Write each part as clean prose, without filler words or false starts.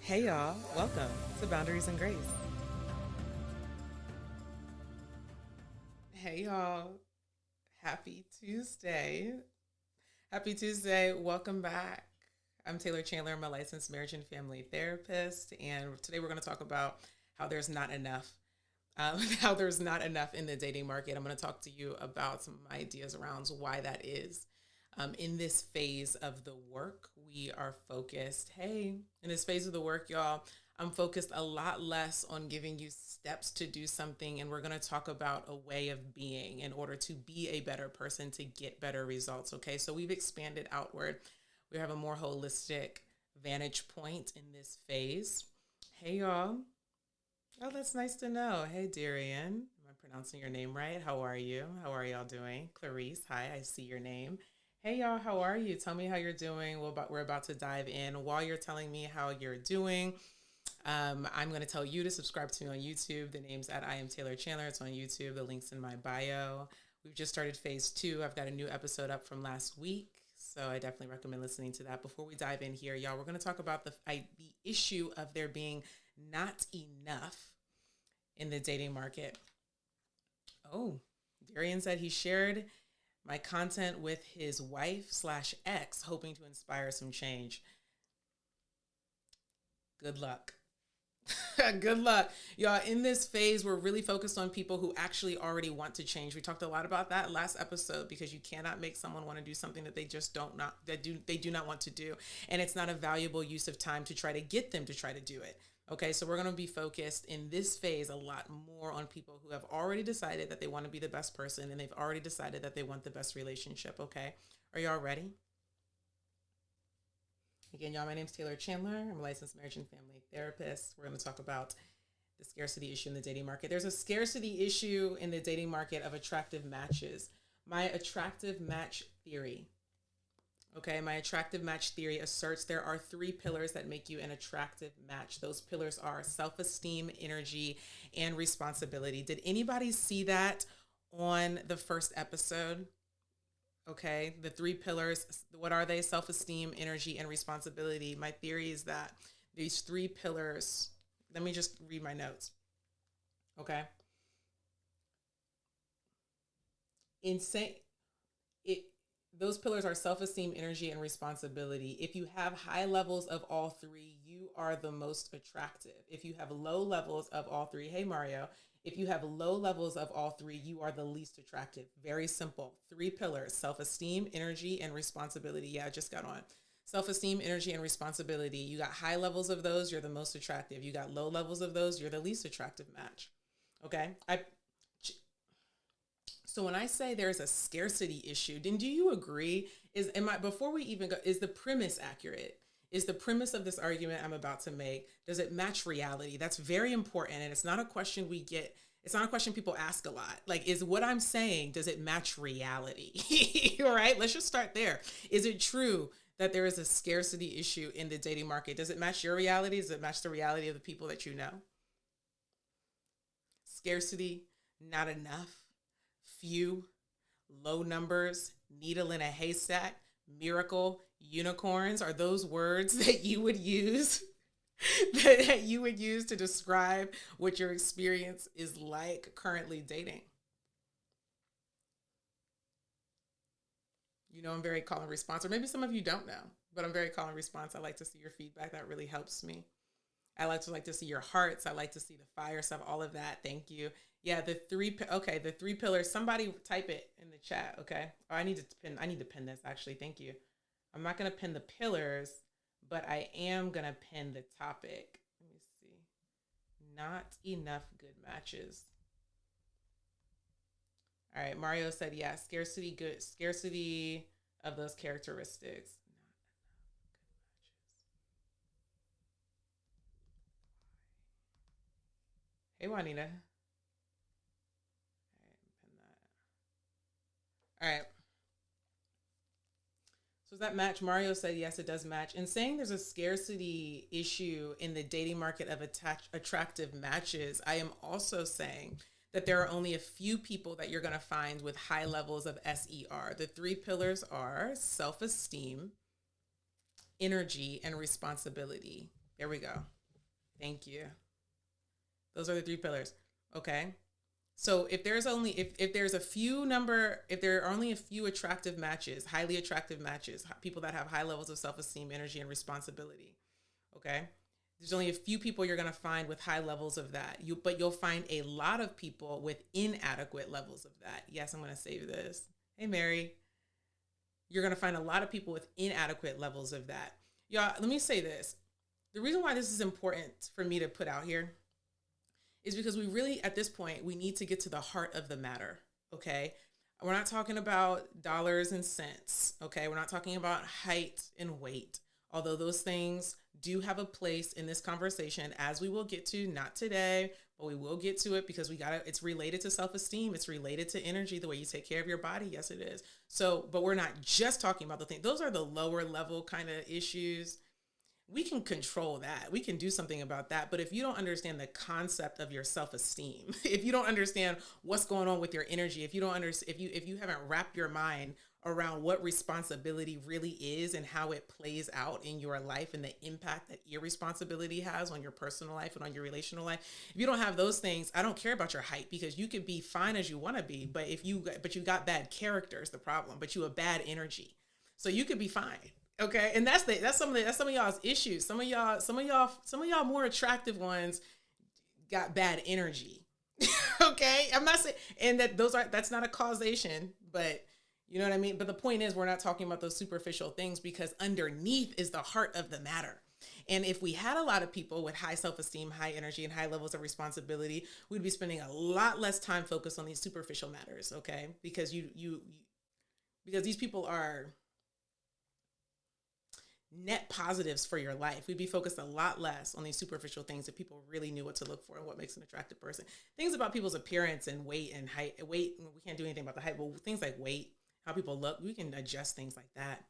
Hey y'all, welcome to Boundaries and Grace. Hey y'all, happy Tuesday. Happy Tuesday, welcome back. I'm Taylor Chandler, I'm a licensed marriage and family therapist, and today we're going to talk about how there's not enough. How there's not enough in the dating market. I'm going to talk to you about some ideas around why that is. In this phase of the work, we are focused. Hey, in this phase of the work, y'all, I'm focused a lot less on giving you steps to do something. And we're going to talk about a way of being in order to be a better person to get better results. Okay. So we've expanded outward. We have a more holistic vantage point in this phase. Hey, y'all. Oh, that's nice to know. Hey, Darian. Am I pronouncing your name right? How are you? How are y'all doing? Clarice, hi, I see your name. Hey, y'all, how are you? Tell me how you're doing. We're about to dive in. While you're telling me how you're doing, I'm going to tell you to subscribe to me on YouTube. The name's at I am Taylor Chandler. It's on YouTube. The link's in my bio. We've just started phase 2. I've got a new episode up from last week. So I definitely recommend listening to that. Before we dive in here, y'all, we're going to talk about the issue of there being not enough in the dating market. Oh, Darian said he shared my content with his wife slash ex, hoping to inspire some change. Good luck. Good luck. Y'all, in this phase, we're really focused on people who actually already want to change. We talked a lot about that last episode because you cannot make someone want to do something that they just they do not want to do. And it's not a valuable use of time to try to get them to try to do it. Okay, so we're going to be focused in this phase a lot more on people who have already decided that they want to be the best person and they've already decided that they want the best relationship. Okay, are y'all ready? Again, y'all, my name's Taylor Chandler. I'm a licensed marriage and family therapist. We're going to talk about the scarcity issue in the dating market. There's a scarcity issue in the dating market of attractive matches. My attractive match theory. Okay, my attractive match theory asserts there are 3 pillars that make you an attractive match. Those pillars are self-esteem, energy, and responsibility. Did anybody see that on the first episode? Okay, the 3 pillars, what are they? Self-esteem, energy, and responsibility. My theory is that these 3 pillars, let me just read my notes. Okay. Insane. It Those pillars are self-esteem, energy, and responsibility. If you have high levels of all 3, you are the most attractive. If you have low levels of all 3, hey Mario, if you have low levels of all 3, you are the least attractive. Very simple. 3 pillars: self-esteem, energy, and responsibility. Yeah, I just got on. Self-esteem, energy, and responsibility. You got high levels of those, you're the most attractive. You got low levels of those, you're the least attractive match. Okay? So when I say there's a scarcity issue, then do you agree? Before we even go, is the premise accurate? Is the premise of this argument I'm about to make, does it match reality? That's very important. And it's not a question it's not a question people ask a lot. Like, is what I'm saying, does it match reality? All right, let's just start there. Is it true that there is a scarcity issue in the dating market? Does it match your reality? Does it match the reality of the people that you know? Scarcity, not enough, few, low numbers, needle in a haystack, miracle, unicorns are those words that you would use that you would use to describe what your experience is like currently dating. You know, I'm very call and response, or maybe some of you don't know, but I'm very call and response. I like to see your feedback. That really helps me. I like to see your hearts. I like to see the fire stuff, all of that. Thank you. Yeah, the 3 pillars. Somebody type it in the chat, okay? Oh, I need to pin this actually. Thank you. I'm not going to pin the pillars, but I am going to pin the topic. Let me see. Not enough good matches. All right, Mario said, yeah, scarcity of those characteristics. Hey, Juanita. All right. So does that match? Mario said, yes, it does match. And saying there's a scarcity issue in the dating market of attractive matches, I am also saying that there are only a few people that you're going to find with high levels of SER. The 3 pillars are self-esteem, energy, and responsibility. There we go. Thank you. Those are the 3 pillars. Okay. So if there's only if there's a few number if there are only a few attractive matches, highly attractive matches, people that have high levels of self-esteem, energy, and responsibility, okay? There's only a few people you're going to find with high levels of that. But you'll find a lot of people with inadequate levels of that. Yes, I'm going to save this. Hey, Mary. You're going to find a lot of people with inadequate levels of that. Y'all, let me say this. The reason why this is important for me to put out here is because we really, at this point, we need to get to the heart of the matter, okay? We're not talking about dollars and cents, okay? We're not talking about height and weight, although those things do have a place in this conversation, as we will get to, not today, but we will get to it because it's related to self-esteem. It's related to energy, the way you take care of your body. Yes, it is. So, but we're not just talking about the thing. Those are the lower level kind of issues. We can control that. We can do something about that. But if you don't understand the concept of your self-esteem, if you don't understand what's going on with your energy, if you don't understand, if you haven't wrapped your mind around what responsibility really is and how it plays out in your life and the impact that irresponsibility has on your personal life and on your relational life, if you don't have those things, I don't care about your height, because you could be fine as you want to be, but you got bad character is the problem, but you have bad energy, so you could be fine. Okay. And that's some of y'all's issues. Some of y'all more attractive ones got bad energy. Okay. I'm not saying, and that's not a causation, but you know what I mean? But the point is, we're not talking about those superficial things, because underneath is the heart of the matter. And if we had a lot of people with high self-esteem, high energy, and high levels of responsibility, we'd be spending a lot less time focused on these superficial matters. Okay. Because because these people are net positives for your life. We'd be focused a lot less on these superficial things if people really knew what to look for and what makes an attractive person. Things about people's appearance and weight and height. Weight, we can't do anything about the height, but things like weight, how people look, we can adjust things like that.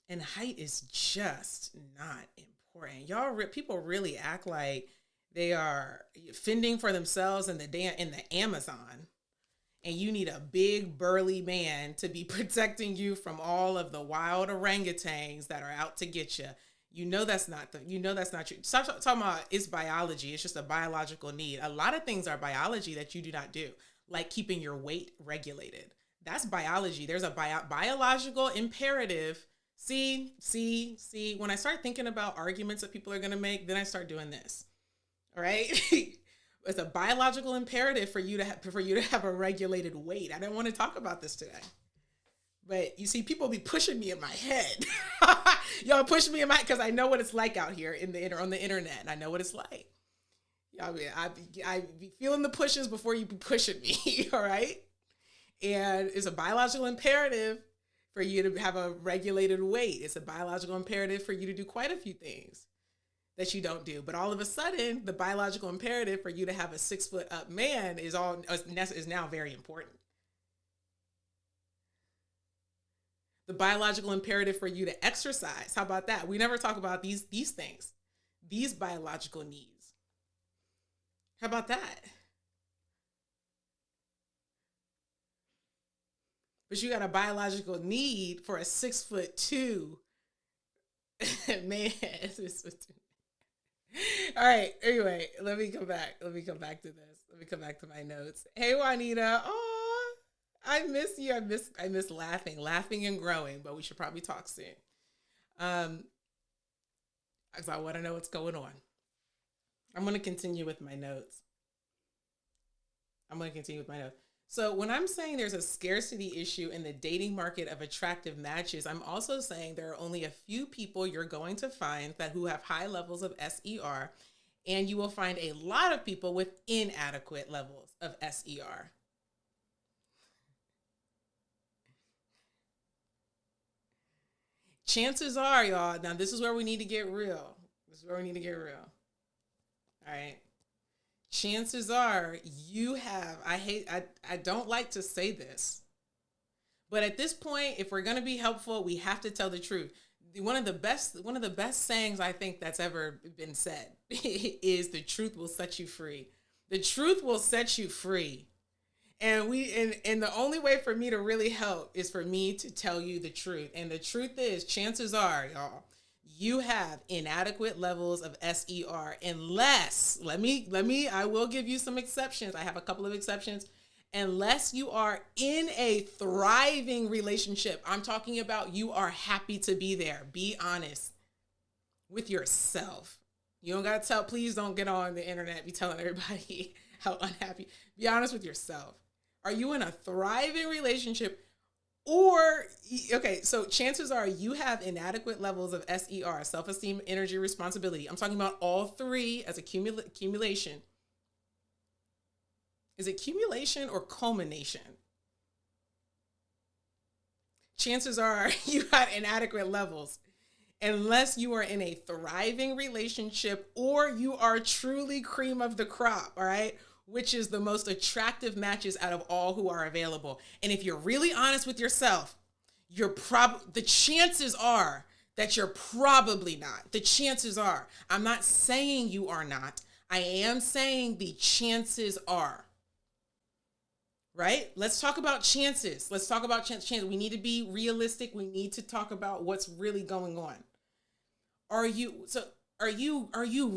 And height is just not important. People really act like they are fending for themselves in the Amazon, and you need a big burly man to be protecting you from all of the wild orangutans that are out to get you. That's not true. Stop talking about it's biology. It's just a biological need. A lot of things are biology that you do not do, like keeping your weight regulated. That's biology. There's a biological imperative. See, when I start thinking about arguments that people are going to make, then I start doing this. All right. It's a biological imperative for you to have a regulated weight. I didn't want to talk about this today, but you see, people be pushing me in my head. Y'all push me in my, because I know what it's like out here on the internet, and I know what it's like. Y'all, I be feeling the pushes before you be pushing me. All right, and it's a biological imperative for you to have a regulated weight. It's a biological imperative for you to do quite a few things that you don't do. But all of a sudden, the biological imperative for you to have a 6 foot up man is now very important. The biological imperative for you to exercise. How about that? We never talk about these things, these biological needs. How about that? But you got a biological need for a 6'2" man. All right. Anyway, let me come back to this. Let me come back to my notes. Hey, Juanita. Oh, I miss you. I miss laughing and growing, but we should probably talk soon. Because I want to know what's going on. I'm going to continue with my notes. So when I'm saying there's a scarcity issue in the dating market of attractive matches, I'm also saying there are only a few people you're going to find who have high levels of SER, and you will find a lot of people with inadequate levels of SER. Chances are, y'all, now this is where we need to get real. All right. Chances are you have, I don't like to say this, but at this point, if we're going to be helpful, we have to tell the truth. One of the best sayings I think that's ever been said is the truth will set you free. The truth will set you free. And the only way for me to really help is for me to tell you the truth. And the truth is, chances are, y'all, you have inadequate levels of SER unless, I will give you some exceptions. I have a couple of exceptions. Unless you are in a thriving relationship. I'm talking about you are happy to be there. Be honest with yourself. You don't got to tell, please don't get on the internet, be telling everybody how unhappy. Be honest with yourself. Are you in a thriving relationship? Or, okay, so chances are you have inadequate levels of SER, self-esteem, energy, responsibility. I'm talking about all three as accumulation. Is it accumulation or culmination? Chances are you had inadequate levels unless you are in a thriving relationship or you are truly cream of the crop, all right? Which is the most attractive matches out of all who are available. And if you're really honest with yourself, the chances are that you're probably not. The chances are. I'm not saying you are not. I am saying the chances are. Right? Let's talk about chances. Let's talk about chances. We need to be realistic. We need to talk about what's really going on. Are you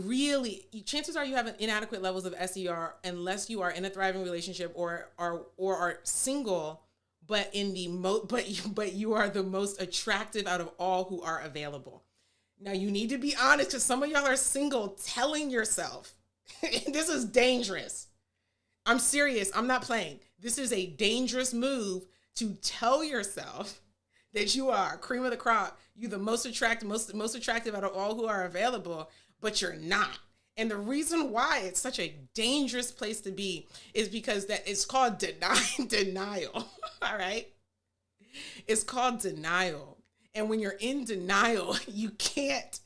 really, chances are you have inadequate levels of SER unless you are in a thriving relationship or are single, but you are the most attractive out of all who are available. Now you need to be honest, because some of y'all are single telling yourself, this is dangerous. I'm serious. I'm not playing. This is a dangerous move to tell yourself that you are cream of the crop. You're the most attractive out of all who are available, but you're not. And the reason why it's such a dangerous place to be is because that it's called denial. All right. It's called denial. And when you're in denial, you can't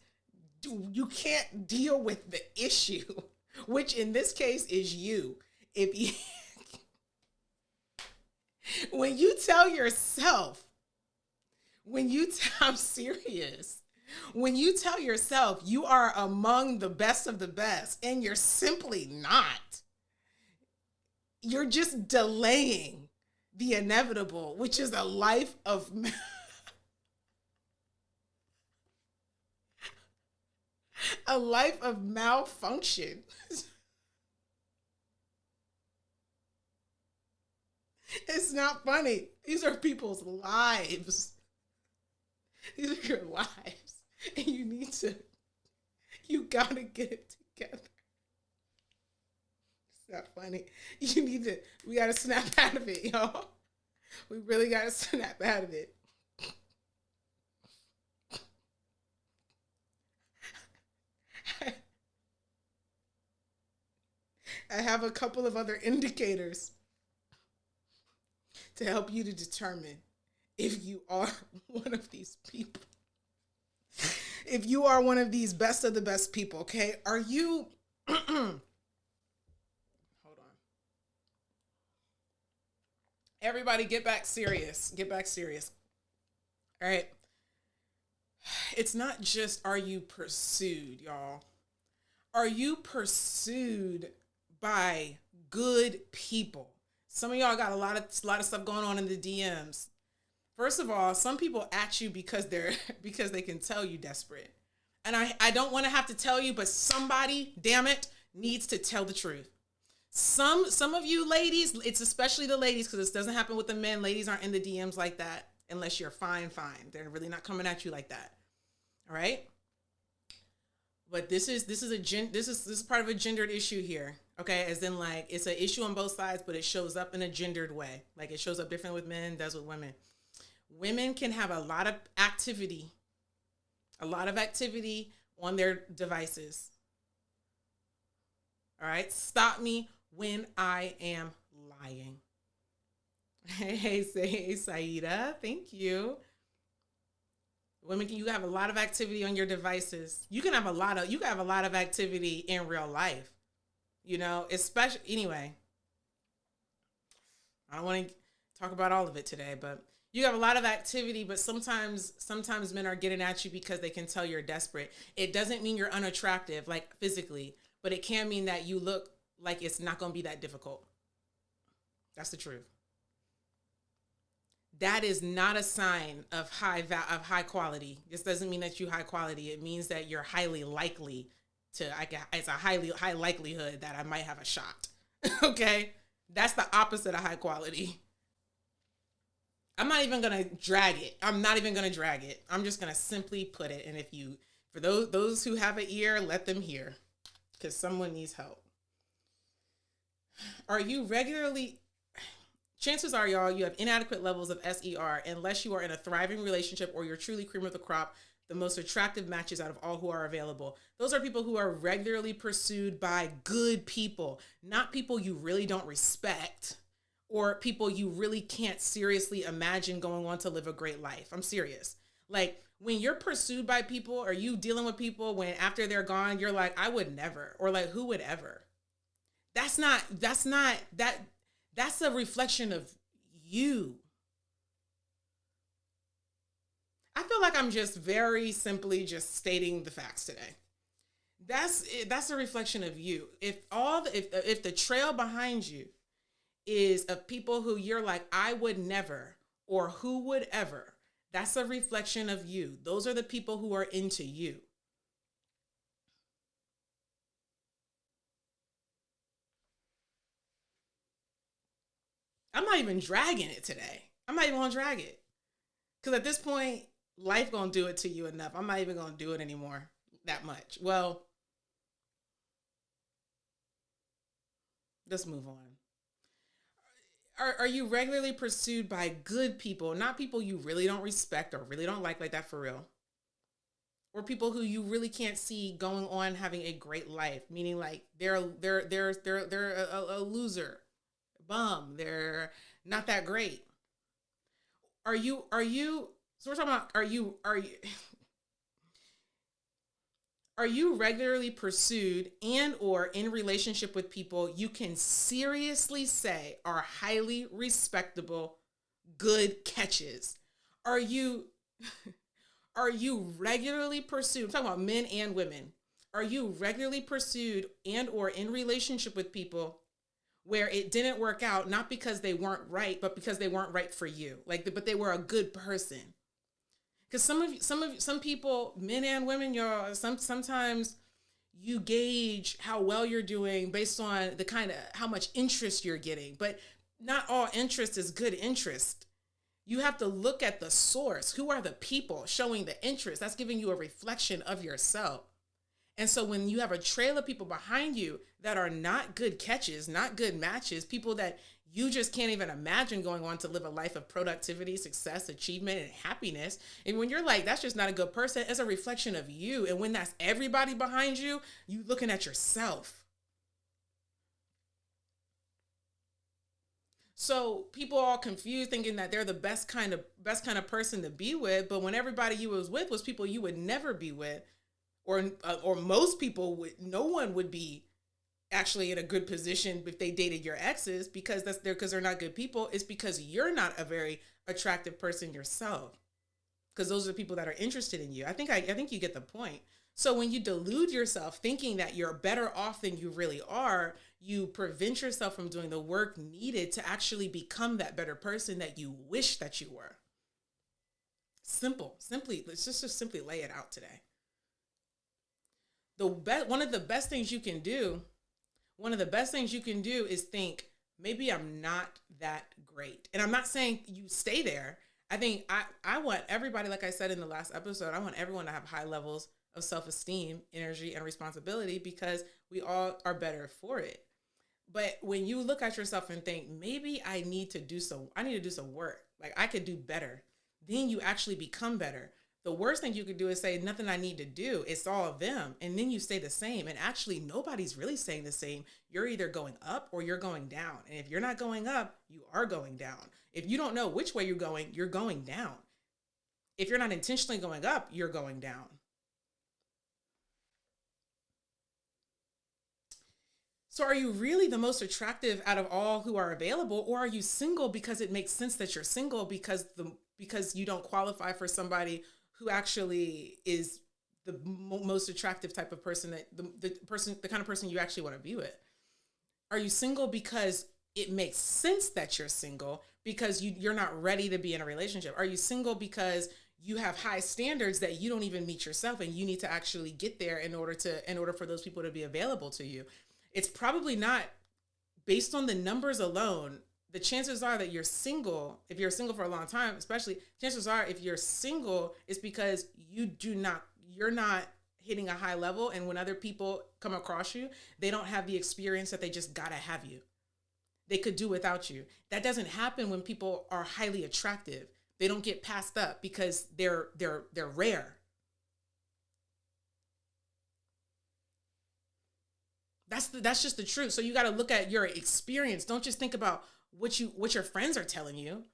deal with the issue, which in this case is you. If you, when you tell yourself, I'm serious. When you tell yourself you are among the best of the best and you're simply not, you're just delaying the inevitable, which is a life of malfunction. It's not funny. These are people's lives. These are your lives. And you gotta get it together. It's not funny. We gotta snap out of it, y'all. We really gotta snap out of it. I have a couple of other indicators to help you to determine if you are one of these people. If you are one of these best of the best people, okay? Are you... Hold on. Everybody get back serious. Get back serious. All right. It's not just are you pursued, y'all. Are you pursued by good people? Some of y'all got a lot of stuff going on in the DMs. First of all, some people at you because they can tell you desperate. And I don't want to have to tell you, but somebody, damn it, needs to tell the truth. Some of you ladies, it's especially the ladies, because this doesn't happen with the men. Ladies aren't in the DMs like that unless you're fine. They're really not coming at you like that. All right? But this is part of a gendered issue here. Okay, as in like it's an issue on both sides, but it shows up in a gendered way. Like it shows up different with men, does with women. Women can have a lot of activity on their devices. All right, stop me when I am lying. Hey, Saida, thank you. Women, you have a lot of activity on your devices. You can have a lot of activity in real life. You know, especially, anyway, I don't want to talk about all of it today, but you have a lot of activity, but sometimes men are getting at you because they can tell you're desperate. It doesn't mean you're unattractive, like physically, but it can mean that you look like it's not going to be that difficult. That's the truth. that is not a sign of high quality. This doesn't mean that you high quality. It means that you're highly likely it's a high likelihood that I might have a shot. Okay? That's the opposite of high quality. I'm not even going to drag it. I'm just going to simply put it. And for those who have an ear, let them hear, because someone needs help. Chances are, y'all, you have inadequate levels of SER unless you are in a thriving relationship or you're truly cream of the crop, the most attractive matches out of all who are available. Those are people who are regularly pursued by good people, not people you really don't respect or people you really can't seriously imagine going on to live a great life. I'm serious. Like, when you're pursued by people or you dealing with people when after they're gone, you're like, I would never, or like, who would ever? That's a reflection of you. I feel like I'm just very simply just stating the facts today. That's a reflection of you. If the trail behind you is of people who you're like, I would never, or who would ever, that's a reflection of you. Those are the people who are into you. I'm not even dragging it today. I'm not even gonna drag it. Because at this point, life gonna do it to you enough. I'm not even gonna do it anymore that much. Well, let's move on. Are you regularly pursued by good people, not people you really don't respect or really don't like that for real? Or people who you really can't see going on having a great life, meaning like they're a loser, bum, they're not that great. So we're talking about are you regularly pursued and or in relationship with people you can seriously say are highly respectable, good catches? Are you regularly pursued? I'm talking about men and women. Are you regularly pursued and or in relationship with people where it didn't work out, not because they weren't right, but because they weren't right for you? But they were a good person. Because some people, men and women, y'all, sometimes you gauge how well you're doing based on the kind of how much interest you're getting. But not all interest is good interest. You have to look at the source. Who are the people showing the interest? That's giving you a reflection of yourself. And so when you have a trail of people behind you that are not good catches, not good matches, people that you just can't even imagine going on to live a life of productivity, success, achievement, and happiness. And when you're like, that's just not a good person, it's a reflection of you. And when that's everybody behind you, you looking at yourself. So people all confused thinking that they're the best kind of person to be with. But when everybody you was with was people you would never be with, or most people no one would be actually in a good position if they dated your exes because they're not good people. It's because you're not a very attractive person yourself. Because those are the people that are interested in you. I think you get the point. So when you delude yourself thinking that you're better off than you really are, you prevent yourself from doing the work needed to actually become that better person that you wish that you were. Let's just simply lay it out today. One of the best things you can do is think, maybe I'm not that great. And I'm not saying you stay there. I think I want everybody, like I said in the last episode, I want everyone to have high levels of self-esteem, energy, and responsibility because we all are better for it. But when you look at yourself and think, maybe I need to do some work, like I could do better, then you actually become better. The worst thing you could do is say, nothing I need to do. It's all of them. And then you stay the same. And actually, nobody's really saying the same. You're either going up or you're going down. And if you're not going up, you are going down. If you don't know which way you're going down. If you're not intentionally going up, you're going down. So are you really the most attractive out of all who are available? Or are you single because it makes sense that you're single because you don't qualify for somebody who actually is the most attractive type of person, that the kind of person you actually want to be with? Are you single because it makes sense that you're single because you're not ready to be in a relationship. Are you single because you have high standards that you don't even meet yourself, and you need to actually get there in order for those people to be available to you? It's probably not. Based on the numbers alone, the chances are that you're single. If you're single for a long time, especially, chances are if you're single, it's because you're not hitting a high level. And when other people come across you, they don't have the experience that they just gotta have you. They could do without you. That doesn't happen when people are highly attractive. They don't get passed up because they're rare. That's just the truth. So you got to look at your experience. Don't just think about what your friends are telling you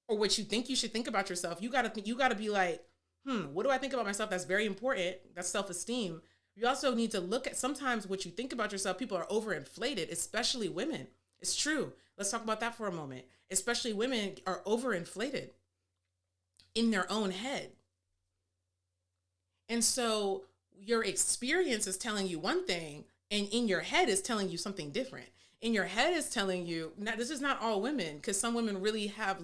or what you think you should think about yourself. You got to be like, what do I think about myself? That's very important. That's self-esteem. You also need to look at sometimes what you think about yourself. People are overinflated, especially women. It's true. Let's talk about that for a moment. Especially women are overinflated in their own head. And so your experience is telling you one thing, and in your head is telling you something different. In your head is telling you, now this is not all women, because some women really have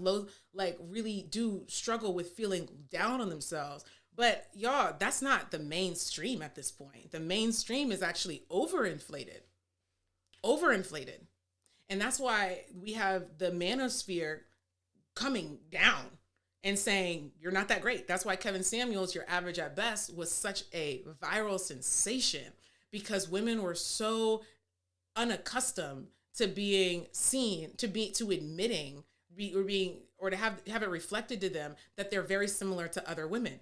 really do struggle with feeling down on themselves. But y'all, that's not the mainstream at this point. The mainstream is actually overinflated. Overinflated. And that's why we have the manosphere coming down and saying, you're not that great. That's why Kevin Samuels, Your Average at Best, was such a viral sensation, because women were so unaccustomed to being seen, to admitting, or to have it reflected to them that they're very similar to other women.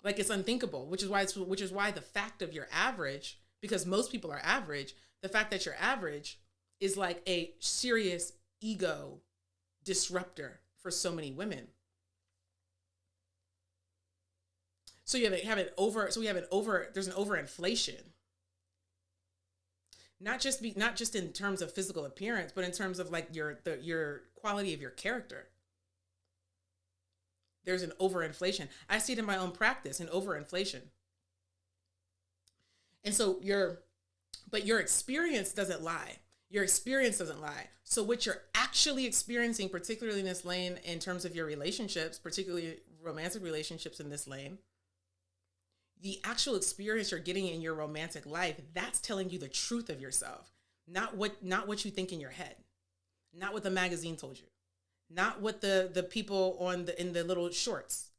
Like, it's unthinkable, which is why the fact of you're average, because most people are average, the fact that you're average is like a serious ego disruptor for so many women. So there's an overinflation. Not just in terms of physical appearance, but in terms of like your quality of your character. There's an overinflation. I see it in my own practice, an overinflation. And so your experience doesn't lie. Your experience doesn't lie. So what you're actually experiencing, particularly in this lane, in terms of your relationships, particularly romantic relationships in this lane, the actual experience you're getting in your romantic life, that's telling you the truth of yourself, not what you think in your head, not what the magazine told you, not what the people in the little shorts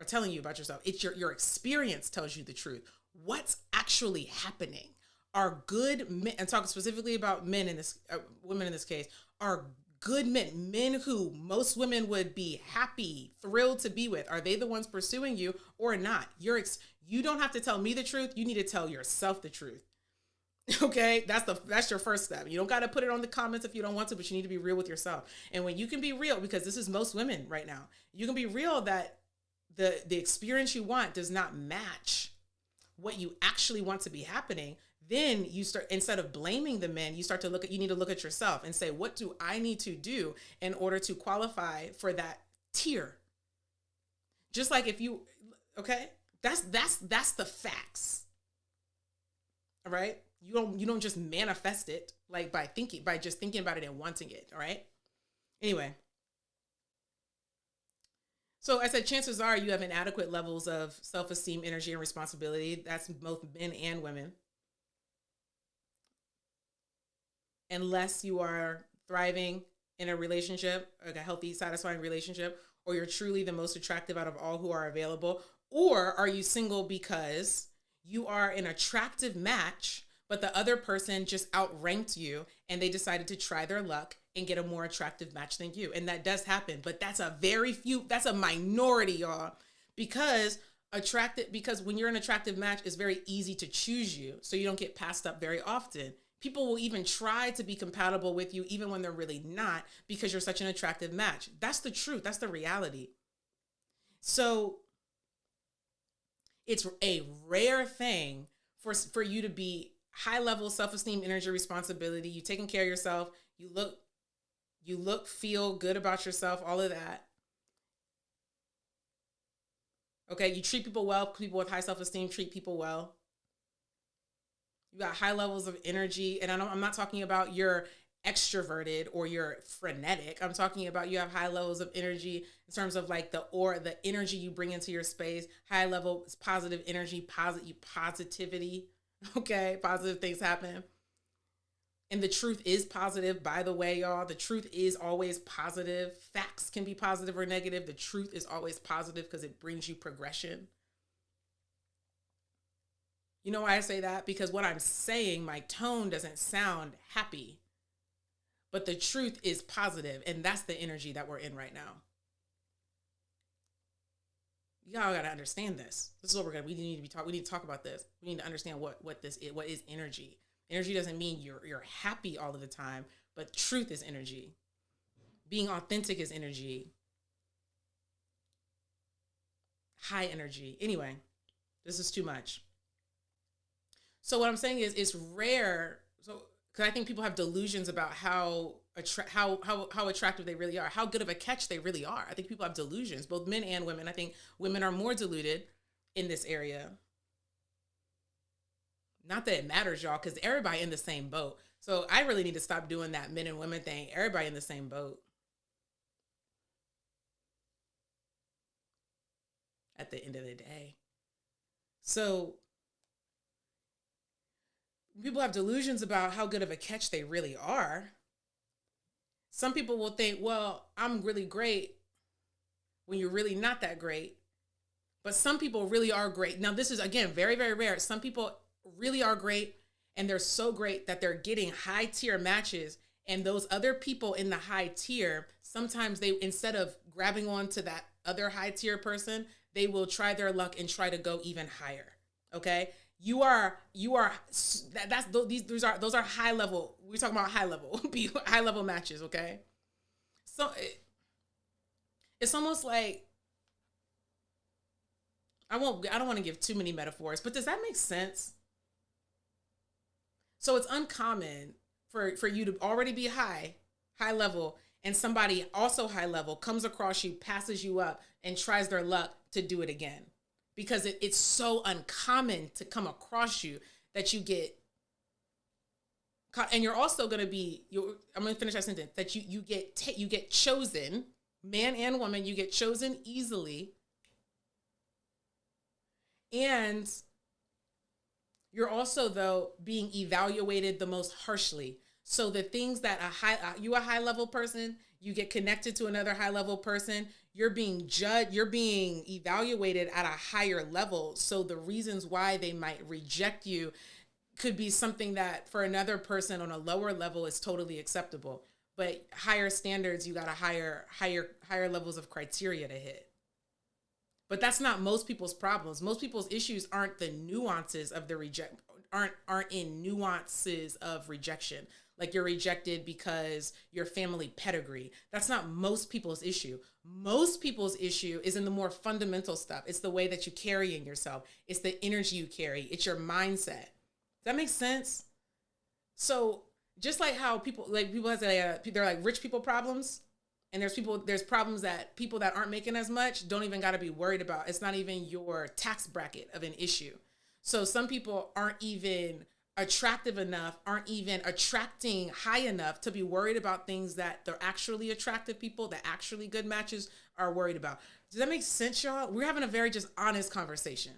are telling you about yourself. It's your experience tells you the truth. What's actually happening? Are good men, and talking specifically about men in this, women in this case, are good men who most women would be happy, thrilled to be with. Are they the ones pursuing you or not? You don't have to tell me the truth. You need to tell yourself the truth. Okay, that's your first step. You don't got to put it on the comments if you don't want to, but you need to be real with yourself. And when you can be real, because this is most women right now, you can be real that the experience you want does not match what you actually want to be happening. Then you start, instead of blaming the men, you need to look at yourself and say, what do I need to do in order to qualify for that tier? Just like okay, that's the facts. All right. You don't just manifest it like by just thinking about it and wanting it. All right. Anyway. So I said, chances are you have inadequate levels of self-esteem, energy, and responsibility. That's both men and women. Unless you are thriving in a relationship, like a healthy, satisfying relationship, or you're truly the most attractive out of all who are available, or are you single because you are an attractive match, but the other person just outranked you and they decided to try their luck and get a more attractive match than you. And that does happen, but that's a minority, y'all, because when you're an attractive match, it's very easy to choose you. So you don't get passed up very often. People will even try to be compatible with you even when they're really not, because you're such an attractive match. That's the truth. That's the reality. So it's a rare thing for you to be high level self-esteem, energy, responsibility. You taking care of yourself. You look, feel good about yourself, all of that. Okay. You treat people well. People with high self-esteem treat people well. You got high levels of energy. And I'm not talking about your extroverted or you're frenetic. I'm talking about you have high levels of energy in terms of like the energy you bring into your space, high level positive energy, positivity. Okay, positive things happen. And the truth is positive, by the way, y'all. The truth is always positive. Facts can be positive or negative. The truth is always positive because it brings you progression. You know why I say that? Because what I'm saying, my tone doesn't sound happy. But the truth is positive, and that's the energy that we're in right now. Y'all gotta understand this. This is what we need to talk about this. We need to understand what this is. What is energy? Energy doesn't mean you're happy all of the time, but truth is energy. Being authentic is energy. High energy. Anyway, this is too much. So what I'm saying is it's rare. So because I think people have delusions about how attractive they really are, how good of a catch they really are. I think people have delusions, both men and women. I think women are more deluded in this area. Not that it matters, y'all, because everybody in the same boat. So I really need to stop doing that men and women thing. Everybody in the same boat. At the end of the day. So people have delusions about how good of a catch they really are. Some people will think, well, I'm really great when you're really not that great. But some people really are great. Now, this is, again, very, very rare. Some people really are great, and they're so great that they're getting high tier matches. And those other people in the high tier, sometimes they, instead of grabbing on to that other high tier person, they will try their luck and try to go even higher. Okay. Those are high level. We're talking about high level matches. Okay. So it's almost like, I don't want to give too many metaphors, but does that make sense? So it's uncommon for you to already be high level, and somebody also high level comes across you, passes you up, and tries their luck to do it again. Because it's so uncommon to come across you that you get caught. And you're also going to be, I'm going to finish that sentence, that you get chosen, man and woman, you get chosen easily. And you're also, though, being evaluated the most harshly. So the things that you a high level person, you get connected to another high level person, you're being judged, you're being evaluated at a higher level. So the reasons why they might reject you could be something that for another person on a lower level is totally acceptable. But higher standards, you got a higher levels of criteria to hit. But that's not most people's problems. Most people's issues aren't the nuances of the aren't in nuances of rejection. Like you're rejected because your family pedigree. That's not most people's issue. Most people's issue is in the more fundamental stuff. It's the way that you carry in yourself. It's the energy you carry. It's your mindset. Does that make sense? So just like how people have they're like rich people problems. And there's problems that people that aren't making as much don't even got to be worried about. It's not even your tax bracket of an issue. So some people aren't even attractive enough, aren't even attracting high enough to be worried about things that they're actually attractive people, that actually good matches are worried about. Does that make sense, y'all? We're having a very just honest conversation.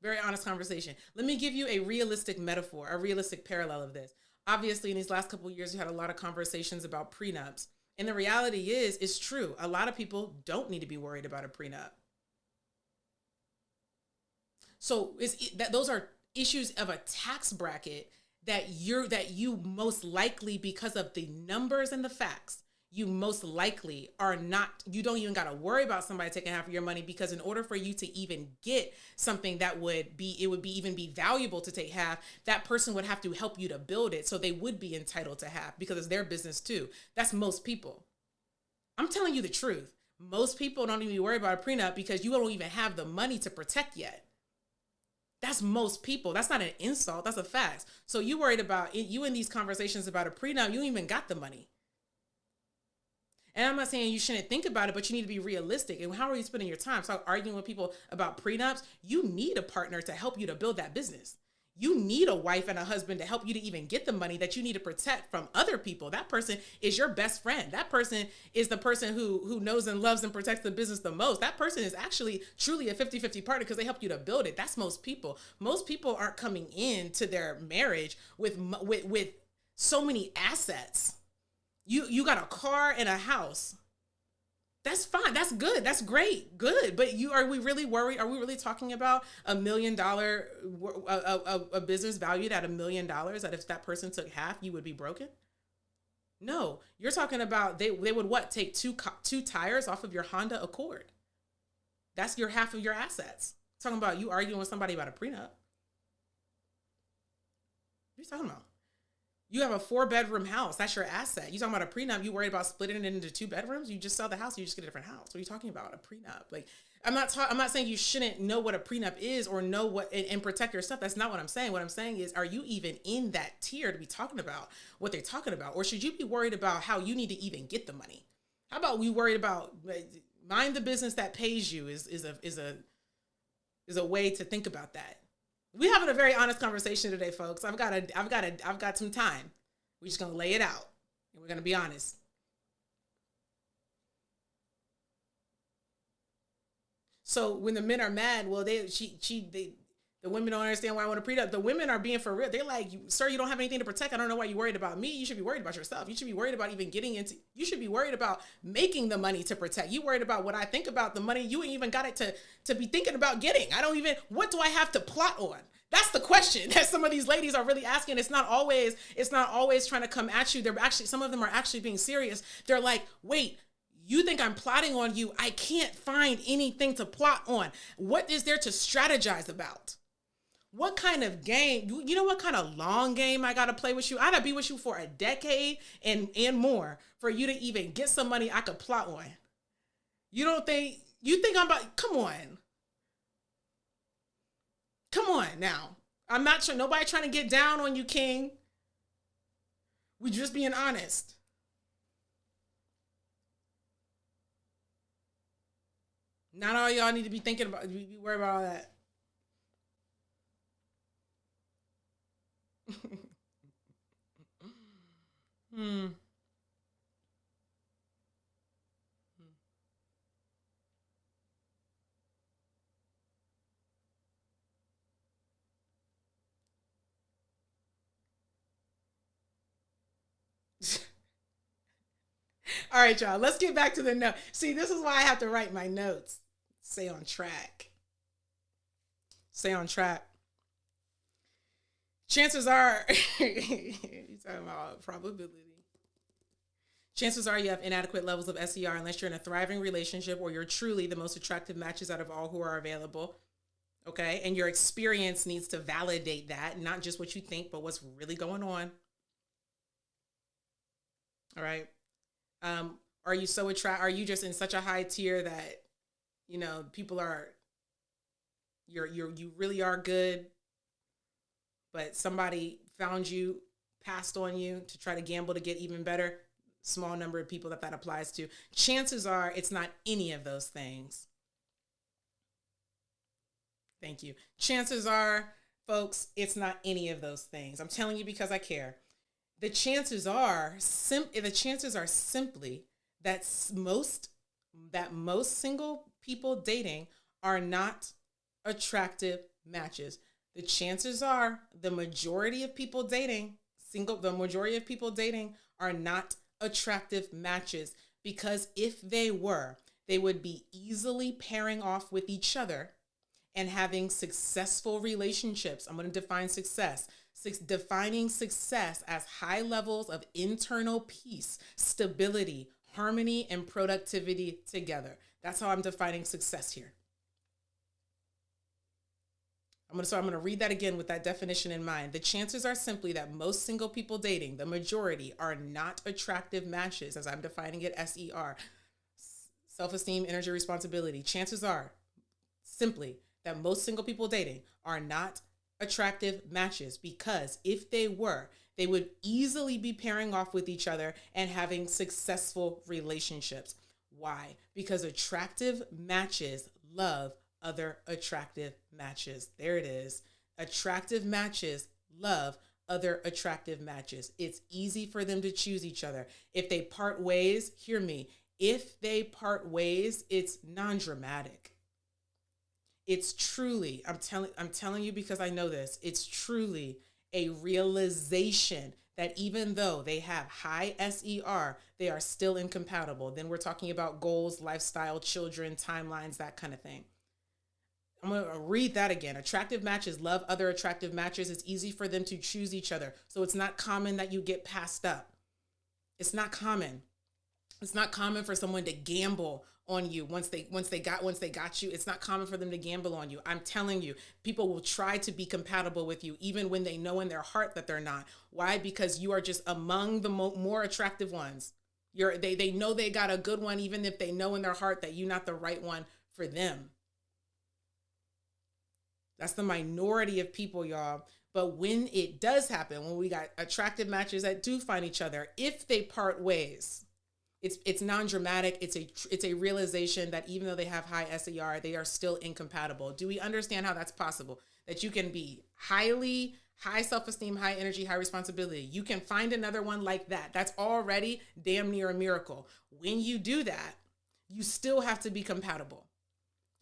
Very honest conversation. Let me give you a realistic metaphor, a realistic parallel of this. Obviously, in these last couple of years, we had a lot of conversations about prenups. And the reality is, it's true. A lot of people don't need to be worried about a prenup. So those are issues of a tax bracket that you most likely, because of the numbers and the facts, you most likely are not, you don't even got to worry about somebody taking half of your money, because in order for you to even get something that would be valuable to take half, that person would have to help you to build it. So they would be entitled to half because it's their business too. That's most people. I'm telling you the truth. Most people don't even worry about a prenup because you don't even have the money to protect yet. That's most people. That's not an insult. That's a fact. So you worried about you in these conversations about a prenup, you don't even got the money. And I'm not saying you shouldn't think about it, but you need to be realistic. And how are you spending your time? So arguing with people about prenups, you need a partner to help you to build that business. You need a wife and a husband to help you to even get the money that you need to protect from other people. That person is your best friend. That person is the person who knows and loves and protects the business the most. That person is actually truly a 50-50 partner because they helped you to build it. That's most people. Most people aren't coming into their marriage with so many assets. You got a car and a house. That's fine. That's good. That's great. Good. But are we really worried? Are we really talking about $1 million, a business valued at $1 million, that if that person took half, you would be broken? No, you're talking about they would take two tires off of your Honda Accord. That's your half of your assets. Talking about you arguing with somebody about a prenup. What are you talking about? You have a 4-bedroom house. That's your asset. You talking about a prenup? You worried about splitting it into 2 bedrooms? You just sell the house. You just get a different house. What are you talking about? A prenup? Like, I'm not saying you shouldn't know what a prenup is or know what and protect your stuff. That's not what I'm saying. What I'm saying is, are you even in that tier to be talking about what they're talking about, or should you be worried about how you need to even get the money? How about we worried about mind the business that pays you is a way to think about that. We're having a very honest conversation today, folks. I've got some time. We're just gonna lay it out, and we're gonna be honest. So when the men are mad, well, the women don't understand why I want to prenup. The women are being for real. They're like, sir, you don't have anything to protect. I don't know why you're worried about me. You should be worried about yourself. You should be worried about even getting into. You should be worried about making the money to protect. You worried about what I think about the money. You ain't even got it to be thinking about getting. What do I have to plot on? That's the question that some of these ladies are really asking. It's not always trying to come at you. Some of them are actually being serious. They're like, wait, you think I'm plotting on you? I can't find anything to plot on. What is there to strategize about? What kind of game? You know what kind of long game I got to play with you? I got to be with you for a decade and more for you to even get some money I could plot on. You think I'm about, come on. Come on now. I'm not sure. Nobody trying to get down on you, King. We just being honest. Not all y'all need to be thinking about, be worried about all that. hmm. All right, y'all. Let's get back to the note. See, this is why I have to write my notes. Stay on track. Stay on track. Chances are, you're talking about probability. Chances are you have inadequate levels of SER unless you're in a thriving relationship or you're truly the most attractive matches out of all who are available. Okay. And your experience needs to validate that, not just what you think, but what's really going on. All right. Are you just in such a high tier that, people are, you really are good, but somebody found you, passed on you to try to gamble to get even better? Small number of people that applies to. Chances are it's not any of those things. Thank you. Chances are, folks, it's not any of those things. I'm telling you because I care. The chances are simply that most single people dating are not attractive matches. The chances are the majority of people dating are not attractive matches, because if they were, they would be easily pairing off with each other and having successful relationships. I'm going to define success. Defining success as high levels of internal peace, stability, harmony, and productivity together. That's how I'm defining success here. I'm going to read that again with that definition in mind. The chances are simply that most single people dating, the majority, are not attractive matches, as I'm defining it, SER, self-esteem, energy, responsibility. Chances are simply that most single people dating are not attractive matches, because if they were, they would easily be pairing off with each other and having successful relationships. Why? Because attractive matches love other attractive matches. There it is. Attractive matches love other attractive matches. It's easy for them to choose each other. If they part ways, hear me, if they part ways, it's non-dramatic. It's truly, I'm telling you because I know this, it's truly a realization that even though they have high SER, they are still incompatible. Then we're talking about goals, lifestyle, children, timelines, that kind of thing. I'm going to read that again. Attractive matches love other attractive matches. It's easy for them to choose each other. So it's not common that you get passed up. It's not common. It's not common for someone to gamble on you once they got you. It's not common for them to gamble on you. I'm telling you, people will try to be compatible with you even when they know in their heart that they're not. Why? Because you are just among the more attractive ones. They know they got a good one even if they know in their heart that you're not the right one for them. That's the minority of people, y'all. But when it does happen, when we got attractive matches that do find each other, if they part ways, it's non-dramatic. It's a realization that even though they have high SER, they are still incompatible. Do we understand how that's possible? That you can be high self-esteem, high energy, high responsibility. You can find another one like that. That's already damn near a miracle. When you do that, you still have to be compatible.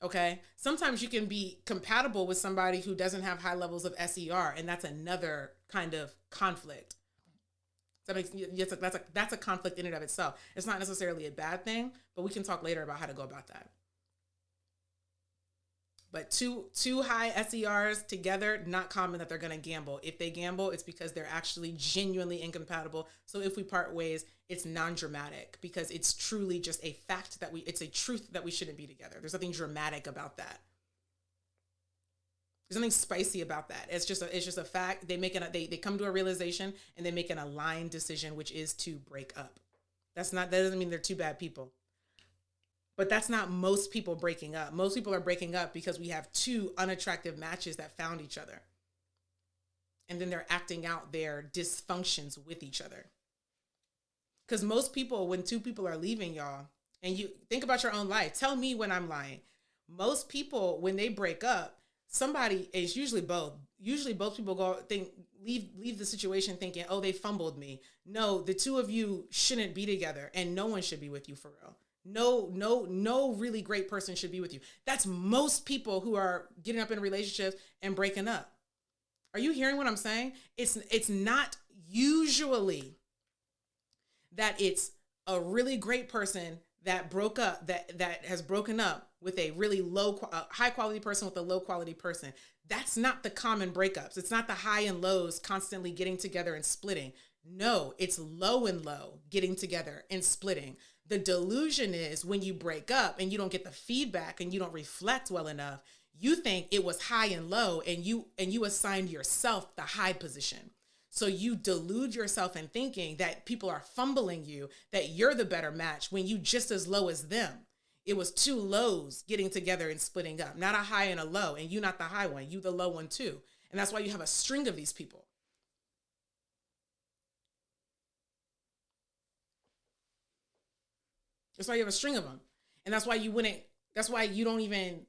Okay. Sometimes you can be compatible with somebody who doesn't have high levels of SER, and that's another kind of conflict. That's a conflict in and of itself. It's not necessarily a bad thing, but we can talk later about how to go about that. But two high SERs together, not common that they're going to gamble. If they gamble, it's because they're actually genuinely incompatible. So if we part ways, it's non-dramatic because it's truly just a fact that it's a truth that we shouldn't be together. There's nothing dramatic about that. There's nothing spicy about that. It's just a fact. They come to a realization and they make an aligned decision, which is to break up. That doesn't mean they're two bad people. But that's not most people breaking up. Most people are breaking up because we have two unattractive matches that found each other. And then they're acting out their dysfunctions with each other. Because most people, when two people are leaving, y'all, and you think about your own life, tell me when I'm lying. Most people, when they break up, somebody is usually both. Usually both people leave the situation thinking, oh, they fumbled me. No, the two of you shouldn't be together and no one should be with you for real. No really great person should be with you. That's most people who are getting up in relationships and breaking up. Are you hearing what I'm saying? It's not usually that it's a really great person that broke up, that has broken up with a really high quality person with a low quality person. That's not the common breakups. It's not the high and lows constantly getting together and splitting. No, it's low and low getting together and splitting. The delusion is when you break up and you don't get the feedback and you don't reflect well enough, you think it was high and low and you assigned yourself the high position. So you delude yourself in thinking that people are fumbling you, that you're the better match when you just as low as them. It was two lows getting together and splitting up, not a high and a low, and you not the high one, you the low one too. And that's why you have a string of these people. That's why you have a string of them. And that's why you don't even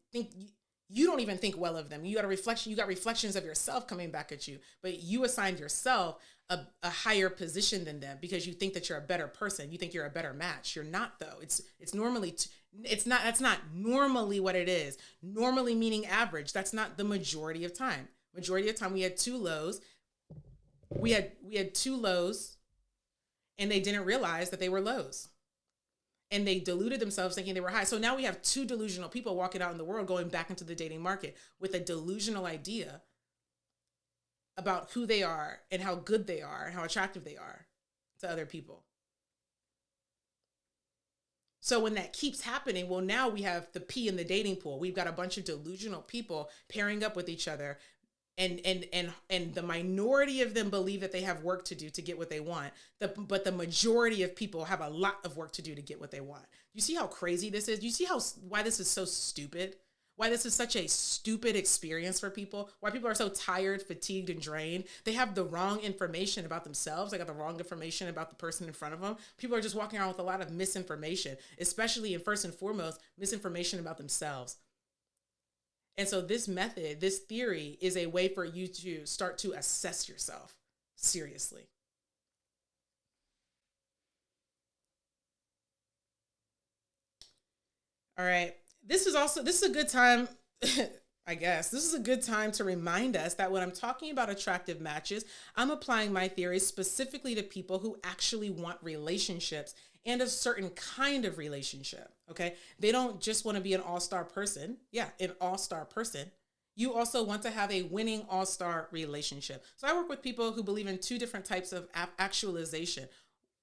think well of them. You got reflections of yourself coming back at you, but you assigned yourself a higher position than them because you think that you're a better person. You think you're a better match. You're not though. That's not normally what it is. Normally meaning average. That's not the majority of time. Majority of time we had two lows. We had two lows and they didn't realize that they were lows. And they deluded themselves thinking they were high. So now we have two delusional people walking out in the world going back into the dating market with a delusional idea about who they are and how good they are and how attractive they are to other people. So when that keeps happening, well, now we have the P in the dating pool. We've got a bunch of delusional people pairing up with each other. And the minority of them believe that they have work to do to get what they want. But the majority of people have a lot of work to do to get what they want. You see how crazy this is? You see why this is so stupid? Why this is such a stupid experience for people? Why people are so tired, fatigued, and drained? They have the wrong information about themselves. They got the wrong information about the person in front of them. People are just walking around with a lot of misinformation, especially and first and foremost, misinformation about themselves. And so this method, this theory is a way for you to start to assess yourself seriously. All right. This is a good time. I guess this is a good time to remind us that when I'm talking about attractive matches, I'm applying my theories specifically to people who actually want relationships and a certain kind of relationship. Okay. They don't just want to be an all-star person. Yeah, an all-star person. You also want to have a winning all-star relationship. So I work with people who believe in two different types of actualization: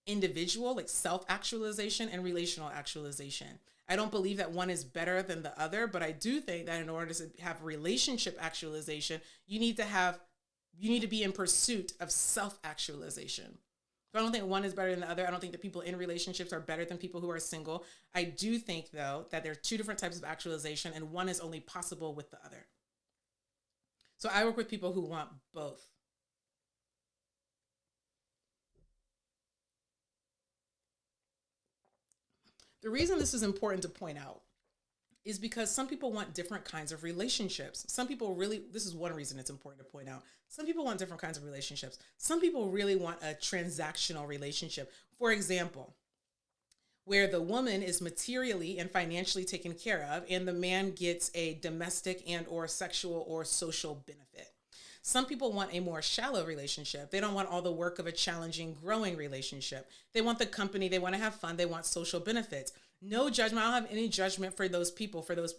individual, like self actualization, and relational actualization. I don't believe that one is better than the other, but I do think that in order to have relationship actualization, you need to be in pursuit of self actualization. So I don't think one is better than the other. I don't think that people in relationships are better than people who are single. I do think, though, that there are two different types of actualization, and one is only possible with the other. So I work with people who want both. The reason this is important to point out is because some people want different kinds of relationships. Some people really, this is one reason it's important to point out. Some people want different kinds of relationships. Some people really want a transactional relationship. For example, where the woman is materially and financially taken care of and the man gets a domestic and or sexual or social benefit. Some people want a more shallow relationship. They don't want all the work of a challenging, growing relationship. They want the company. They want to have fun. They want social benefits. No judgment. I don't have any judgment for those people. For those,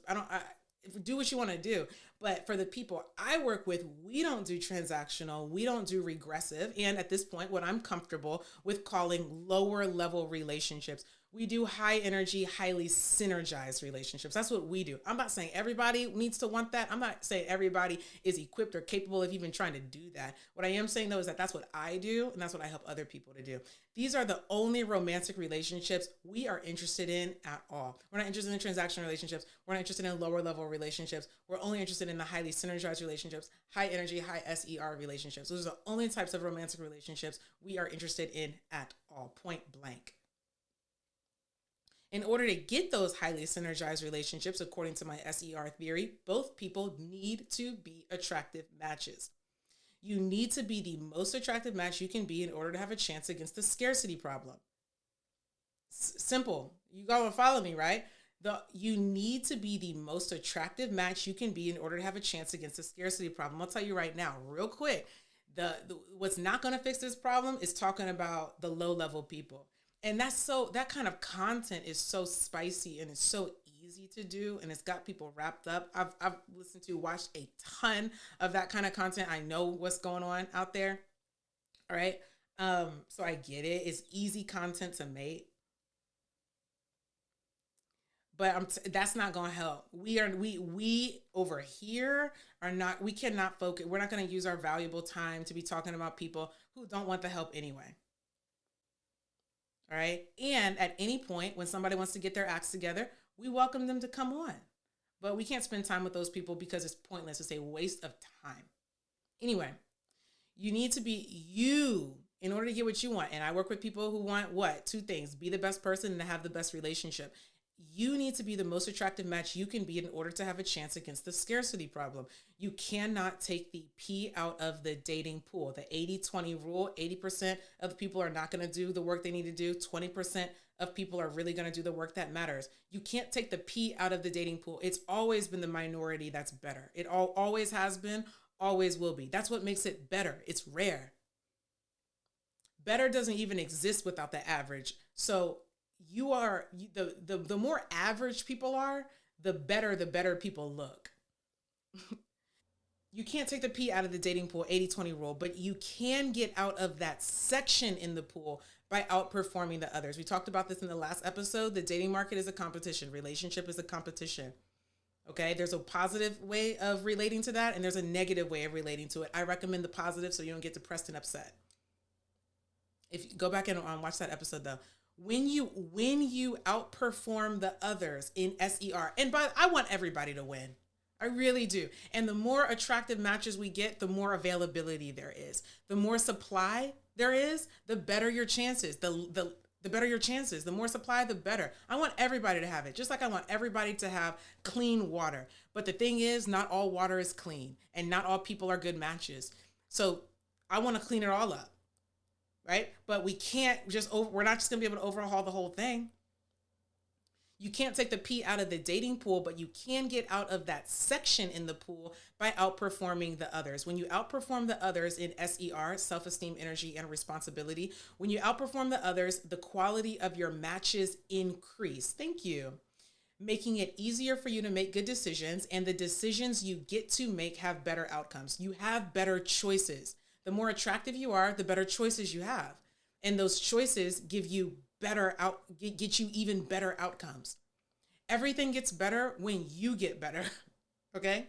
do what you want to do. But for the people I work with, we don't do transactional. We don't do regressive. And at this point, what I'm comfortable with calling lower level relationships. We do high energy, highly synergized relationships. That's what we do. I'm not saying everybody needs to want that. I'm not saying everybody is equipped or capable of even trying to do that. What I am saying, though, is that that's what I do, and that's what I help other people to do. These are the only romantic relationships we are interested in at all. We're not interested in transactional relationships. We're not interested in lower level relationships. We're only interested in the highly synergized relationships, high energy, high SER relationships. Those are the only types of romantic relationships we are interested in at all, point blank. In order to get those highly synergized relationships, according to my SER theory, both people need to be attractive matches. You need to be the most attractive match you can be in order to have a chance against the scarcity problem. Simple. You gotta follow me, right? You need to be the most attractive match you can be in order to have a chance against the scarcity problem. I'll tell you right now, real quick, what's not going to fix this problem is talking about the low level people. And that kind of content is so spicy and it's so easy to do, and it's got people wrapped up. I've watched a ton of that kind of content. I know what's going on out there. All right. So I get it. It's easy content to make, but that's not going to help. We over here are not. We cannot focus. We're not going to use our valuable time to be talking about people who don't want the help anyway. All right. And at any point when somebody wants to get their acts together, we welcome them to come on. But we can't spend time with those people because it's pointless. It's a waste of time. Anyway, you need to be you in order to get what you want. And I work with people who want what? Two things: be the best person and have the best relationship. You need to be the most attractive match you can be in order to have a chance against the scarcity problem. You cannot take the P out of the dating pool. The 80-20 rule: 80% of the people are not going to do the work they need to do. 20% of people are really going to do the work that matters. You can't take the P out of the dating pool. It's always been the minority that's better. It always has been, always will be. That's what makes it better. It's rare. Better doesn't even exist without the average. So the more average people are, the better people look. You can't take the P out of the dating pool 80-20 rule, but you can get out of that section in the pool by outperforming the others. We talked about this in the last episode. The dating market is a competition. Relationship is a competition. Okay, there's a positive way of relating to that, and there's a negative way of relating to it. I recommend the positive so you don't get depressed and upset. If you go back and watch that episode, though, when you outperform the others in SER, and I want everybody to win. I really do. And the more attractive matches we get, the more availability there is. The more supply there is, the better your chances. the better your chances. The more supply, the better. I want everybody to have it, just like I want everybody to have clean water. But the thing is, not all water is clean, and not all people are good matches. So I want to clean it all up, right? But we can't we're not just going to be able to overhaul the whole thing. You can't take the pee out of the dating pool, but you can get out of that section in the pool by outperforming the others. When you outperform the others in SER, self-esteem, energy, and responsibility, when you outperform the others, the quality of your matches increase. Thank you. Making it easier for you to make good decisions, and the decisions you get to make have better outcomes. You have better choices. The more attractive you are, the better choices you have. And those choices give you get you even better outcomes. Everything gets better when you get better. Okay?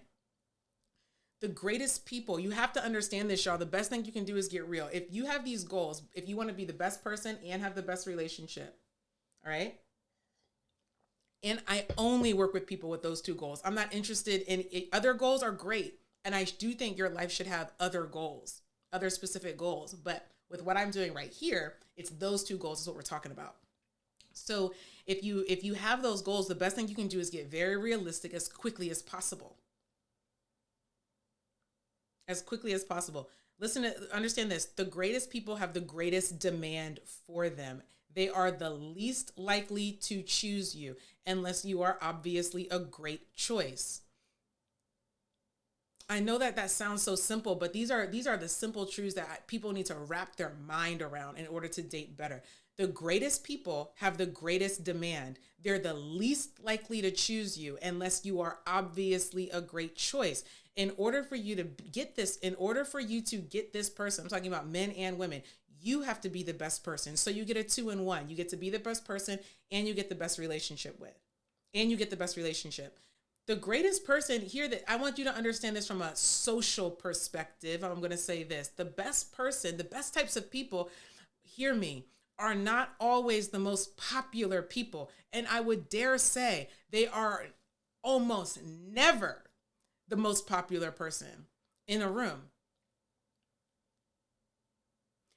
The greatest people, you have to understand this, y'all. The best thing you can do is get real. If you have these goals, if you want to be the best person and have the best relationship, all right? And I only work with people with those two goals. I'm not interested in it. Other goals are great. And I do think your life should have other goals, other specific goals. But with what I'm doing right here, it's those two goals is what we're talking about. So if you have those goals, the best thing you can do is get very realistic as quickly as possible. As quickly as possible. Understand this. The greatest people have the greatest demand for them. They are the least likely to choose you unless you are obviously a great choice. I know that sounds so simple, but these are the simple truths that people need to wrap their mind around in order to date better. The greatest people have the greatest demand. They're the least likely to choose you unless you are obviously a great choice. In order for you to get this person, I'm talking about men and women, you have to be the best person. So you get a 2-in-1. You get to be the best person and you get the best relationship The greatest person here, that I want you to understand this from a social perspective. I'm going to say this. The best person, the best types of people, hear me, are not always the most popular people. And I would dare say they are almost never the most popular person in a room.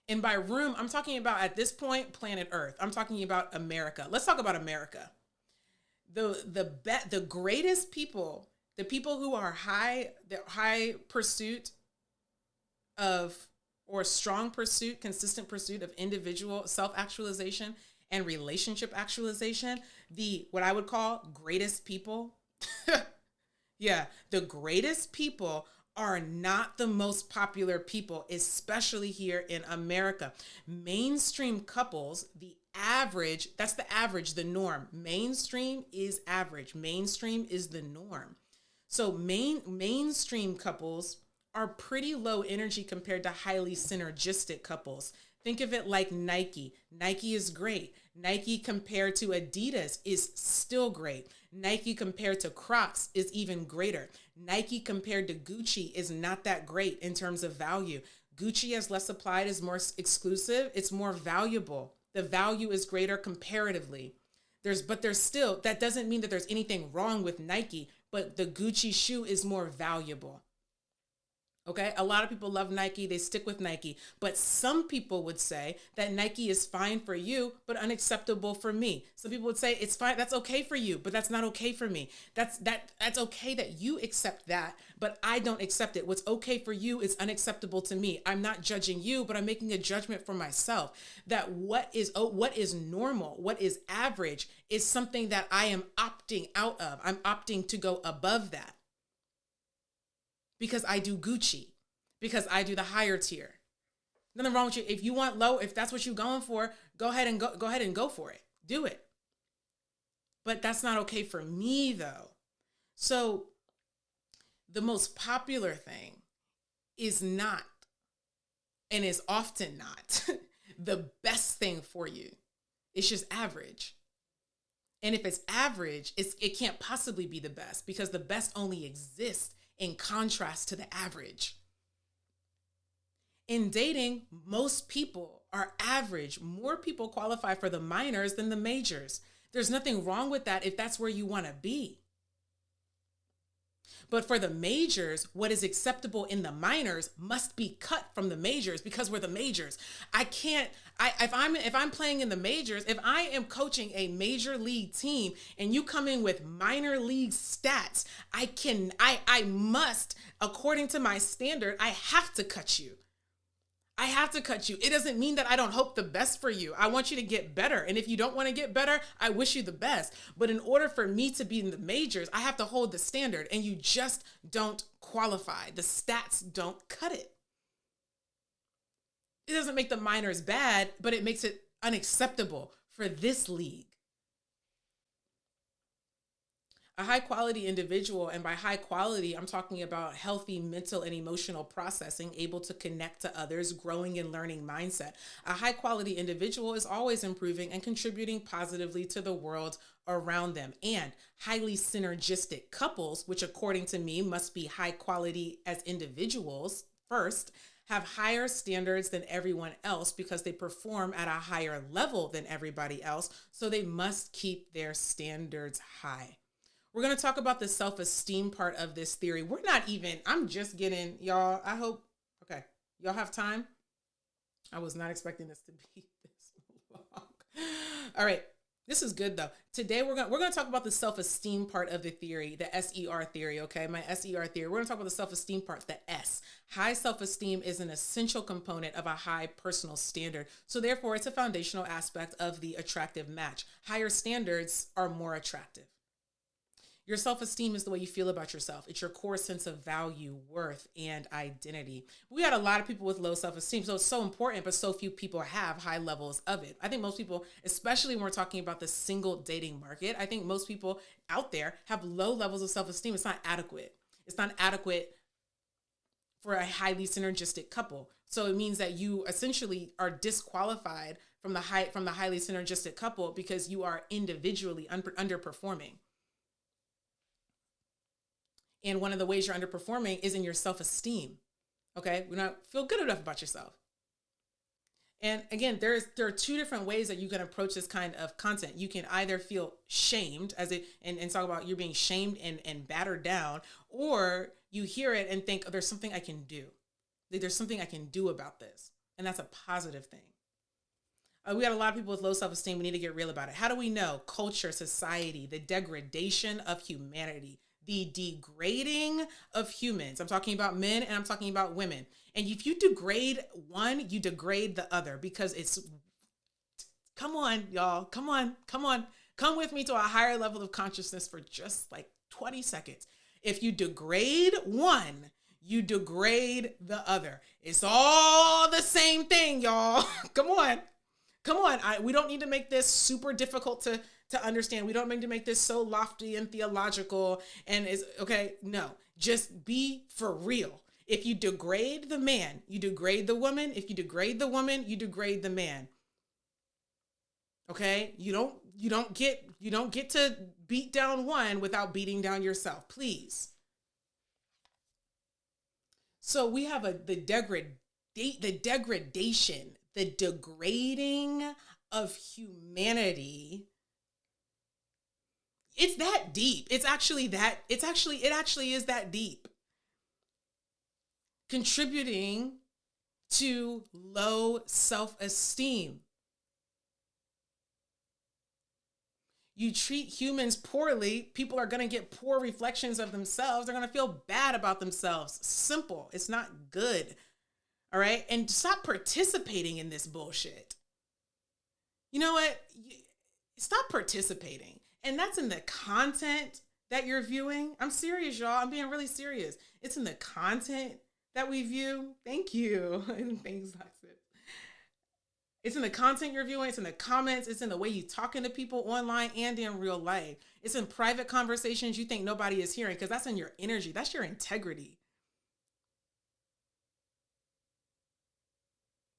And by room, I'm talking about, at this point, planet Earth. I'm talking about America. Let's talk about America. The greatest people, the people who are high pursuit of, or strong pursuit, consistent pursuit of individual self-actualization and relationship actualization, what I would call greatest people. Yeah, the greatest people are not the most popular people, especially here in America. Mainstream couples, that's the average, the norm. Mainstream is average. Mainstream is the norm. So mainstream couples are pretty low energy compared to highly synergistic couples. Think of it like Nike. Nike is great. Nike compared to Adidas is still great. Nike compared to Crocs is even greater. Nike compared to Gucci is not that great in terms of value. Gucci, as less applied, is more exclusive. It's more valuable. The value is greater comparatively. That doesn't mean that there's anything wrong with Nike, but the Gucci shoe is more valuable. Okay, a lot of people love Nike, they stick with Nike, but some people would say that Nike is fine for you, but unacceptable for me. Some people would say it's fine, that's okay for you, but that's not okay for me. That's okay that you accept that, but I don't accept it. What's okay for you is unacceptable to me. I'm not judging you, but I'm making a judgment for myself that what is normal, what is average is something that I am opting out of. I'm opting to go above that. Because I do Gucci, because I do the higher tier. Nothing wrong with you. If you want low, if that's what you're going for, go ahead and go for it. Do it. But that's not okay for me though. So the most popular thing is not, and is often not, the best thing for you. It's just average. And if it's average, it can't possibly be the best, because the best only exists in contrast to the average. In dating, most people are average. More people qualify for the minors than the majors. There's nothing wrong with that if that's where you want to be. But for the majors, what is acceptable in the minors must be cut from the majors because we're the majors. I can't, if I'm playing in the majors, if I am coaching a major league team and you come in with minor league stats, I must, according to my standard, I have to cut you. I have to cut you. It doesn't mean that I don't hope the best for you. I want you to get better. And if you don't want to get better, I wish you the best. But in order for me to be in the majors, I have to hold the standard, and you just don't qualify. The stats don't cut it. It doesn't make the minors bad, but it makes it unacceptable for this league. A high quality individual, and by high quality, I'm talking about healthy mental and emotional processing, able to connect to others, growing and learning mindset. A high quality individual is always improving and contributing positively to the world around them. And highly synergistic couples, which according to me must be high quality as individuals first, have higher standards than everyone else because they perform at a higher level than everybody else. So they must keep their standards high. We're going to talk about the self-esteem part of this theory. I'm just getting, y'all, I hope, okay, y'all have time? I was not expecting this to be this long. All right, this is good though. Today we're going to talk about the self-esteem part of the theory, the SER theory, okay? My SER theory. We're going to talk about the self-esteem part, the S. High self-esteem is an essential component of a high personal standard. So therefore, it's a foundational aspect of the attractive match. Higher standards are more attractive. Your self-esteem is the way you feel about yourself. It's your core sense of value, worth, and identity. We had a lot of people with low self-esteem, so it's so important, but so few people have high levels of it. I think most people, especially when we're talking about the single dating market, I think most people out there have low levels of self-esteem. It's not adequate. It's not adequate for a highly synergistic couple. So it means that you essentially are disqualified from the highly synergistic couple because you are individually underperforming. And one of the ways you're underperforming is in your self-esteem. Okay, we don't feel good enough about yourself. And again, there are two different ways that you can approach this kind of content. You can either feel shamed and talk about you're being shamed and battered down, or you hear it and think, oh, there's something I can do. There's something I can do about this. And that's a positive thing. We got a lot of people with low self-esteem. We need to get real about it. How do we know? Culture, society, the degradation of humanity, the degrading of humans. I'm talking about men and I'm talking about women. And if you degrade one, you degrade the other because come on, y'all. Come on. Come with me to a higher level of consciousness for just like 20 seconds. If you degrade one, you degrade the other. It's all the same thing, y'all. Come on. We don't need to make this super difficult to understand. We don't need to make this so lofty and theological and is okay. No, just be for real. If you degrade the man, you degrade the woman. If you degrade the woman, you degrade the man. Okay? You don't get to beat down one without beating down yourself, please. So we have the degradation, the degrading of humanity. It's that deep. It actually is that deep. Contributing to low self-esteem. You treat humans poorly, people are going to get poor reflections of themselves. They're going to feel bad about themselves. Simple. It's not good. All right? And stop participating in this bullshit. You know what? Stop participating. And that's in the content that you're viewing. I'm serious, y'all. I'm being really serious. It's in the content that we view. Thank you. Thanks, Alexis. It's in the content you're viewing. It's in the comments. It's in the way you talking to people online and in real life. It's in private conversations you think nobody is hearing because that's in your energy. That's your integrity.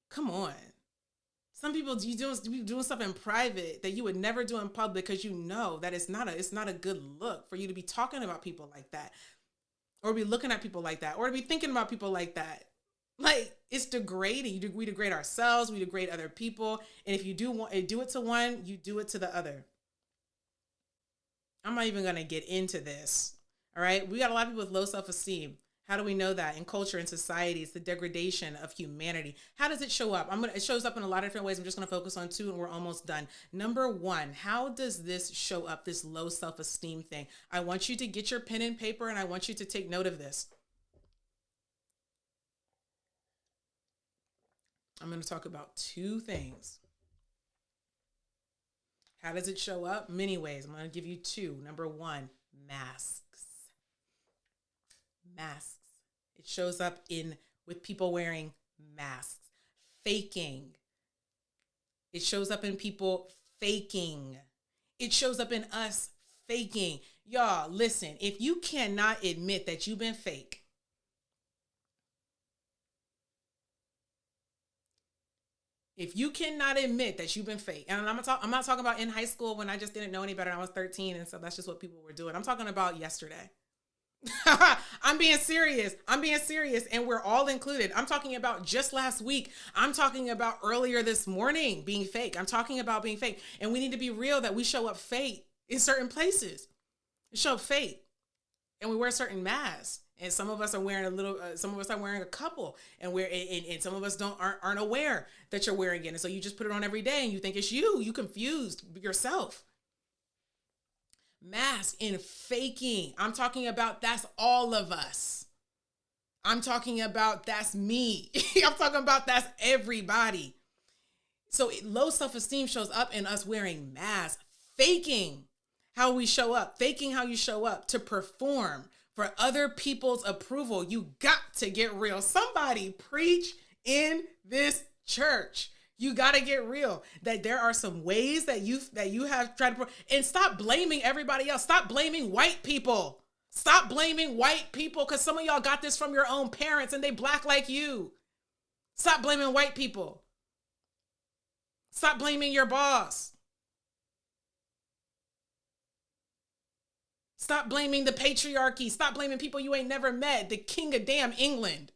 Come on. Some people you doing stuff in private that you would never do in public because you know that it's not a good look for you to be talking about people like that, or be looking at people like that, or to be thinking about people like that. Like, it's degrading. We degrade ourselves. We degrade other people. And if you do it to one, you do it to the other. I'm not even going to get into this. All right. We got a lot of people with low self-esteem. How do we know that? In culture and society, it's the degradation of humanity. How does it show up? It shows up in a lot of different ways. I'm just gonna focus on two and we're almost done. Number one, how does this show up, this low self-esteem thing? I want you to get your pen and paper and I want you to take note of this. I'm gonna talk about two things. How does it show up? Many ways. I'm gonna give you two. Number one, masks. Masks. It shows up with people wearing masks, faking. It shows up in people faking. It shows up in us faking. Y'all, listen, if you cannot admit that you've been fake, if you cannot admit that you've been fake, and I'm not talking about in high school when I just didn't know any better and I was 13 and so that's just what people were doing. I'm talking about yesterday. I'm being serious. And we're all included. I'm talking about just last week. I'm talking about earlier this morning being fake. I'm talking about being fake. And we need to be real that we show up fake in certain places. We show up fake. And we wear certain masks. And some of us are wearing some of us are wearing a couple. And some of us aren't aware that you're wearing it. And so you just put it on every day and you think it's you. You confused yourself. Mask and faking. I'm talking about that's all of us. I'm talking about that's me. I'm talking about that's everybody. So low self-esteem shows up in us wearing masks, faking how we show up, faking how you show up to perform for other people's approval. You got to get real. Somebody preach in this church. You got to get real that there are some ways that you have tried to, and stop blaming everybody else. Stop blaming white people. Stop blaming white people because some of y'all got this from your own parents and they black like you. Stop blaming white people. Stop blaming your boss. Stop blaming the patriarchy. Stop blaming people you ain't never met. The king of damn England.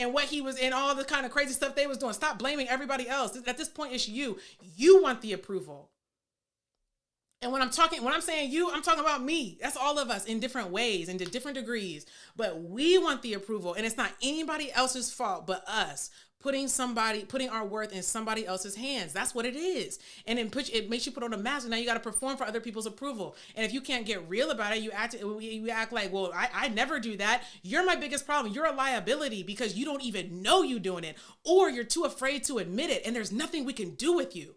And what he was in, all the kind of crazy stuff they was doing. Stop blaming everybody else. At this point, it's you. You want the approval. And when I'm saying you, I'm talking about me. That's all of us in different ways and to different degrees. But we want the approval. And it's not anybody else's fault but us putting our worth in somebody else's hands. That's what it is. And it makes you put on a mask. And now you got to perform for other people's approval. And if you can't get real about it, you act like, well, I never do that. You're my biggest problem. You're a liability because you don't even know you're doing it, or you're too afraid to admit it. And there's nothing we can do with you.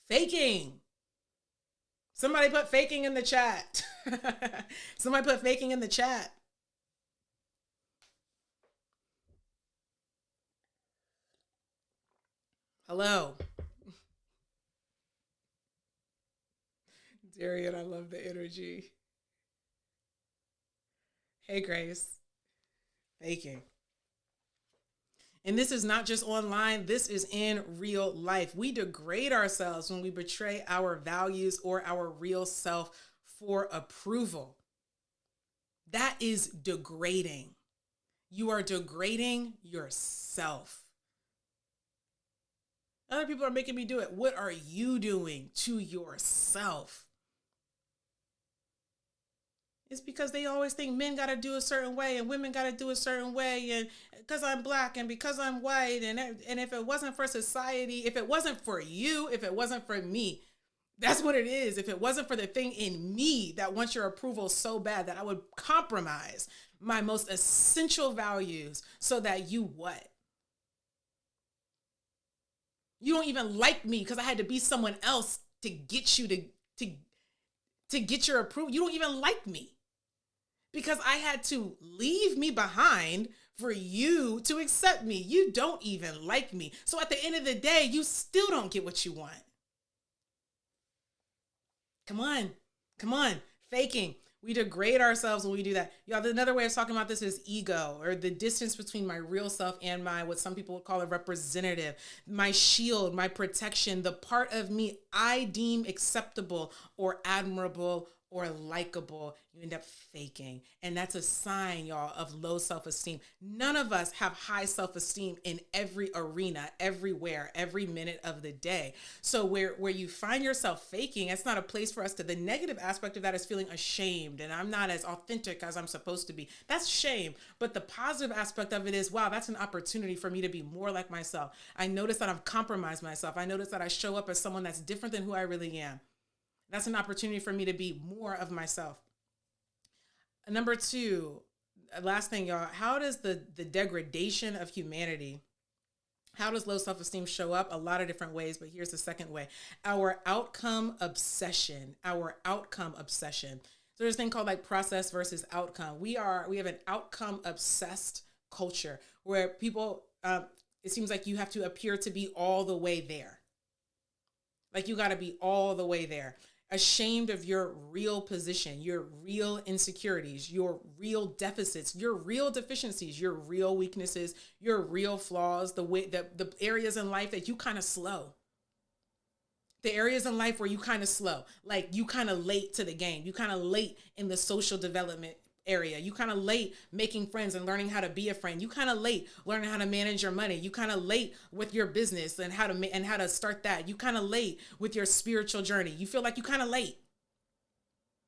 Faking. Somebody put faking in the chat. Somebody put faking in the chat. Hello. Darian, I love the energy. Hey, Grace. Faking. And this is not just online, this is in real life. We degrade ourselves when we betray our values or our real self for approval. That is degrading. You are degrading yourself. Other people are making me do it. What are you doing to yourself? It's because they always think men got to do a certain way and women got to do a certain way, and because I'm black and because I'm white, and if it wasn't for society, if it wasn't for you, if it wasn't for me, that's what it is. If it wasn't for the thing in me that wants your approval so bad that I would compromise my most essential values so that you what? You don't even like me because I had to be someone else to get you to get your approval. You don't even like me because I had to leave me behind for you to accept me. You don't even like me. So at the end of the day, you still don't get what you want. Come on, faking. We degrade ourselves when we do that. Y'all, another way of talking about this is ego, or the distance between my real self and what some people would call a representative, my shield, my protection, the part of me I deem acceptable or admirable or likable, you end up faking. And that's a sign, y'all, of low self-esteem. None of us have high self-esteem in every arena, everywhere, every minute of the day. So where you find yourself faking, it's not a place for us to. The negative aspect of that is feeling ashamed and I'm not as authentic as I'm supposed to be. That's shame. But the positive aspect of it is, wow, that's an opportunity for me to be more like myself. I notice that I've compromised myself. I notice that I show up as someone that's different than who I really am. That's an opportunity for me to be more of myself. Number two, last thing, y'all, how does the degradation of humanity, how does low self-esteem show up? A lot of different ways, but here's the second way. Our outcome obsession. So there's a thing called like process versus outcome. We have an outcome obsessed culture where people, it seems like you have to appear to be all the way there. Like you got to be all the way there. Ashamed of your real position, your real insecurities, your real deficits, your real deficiencies, your real weaknesses, your real flaws, the areas in life that you kind of slow. The areas in life where you kind of slow, like you kind of late to the game. You kind of late in the social development area. You kind of late making friends and learning how to be a friend. You kind of late learning how to manage your money. You kind of late with your business and how to start that. You kind of late with your spiritual journey. You feel like you kind of late.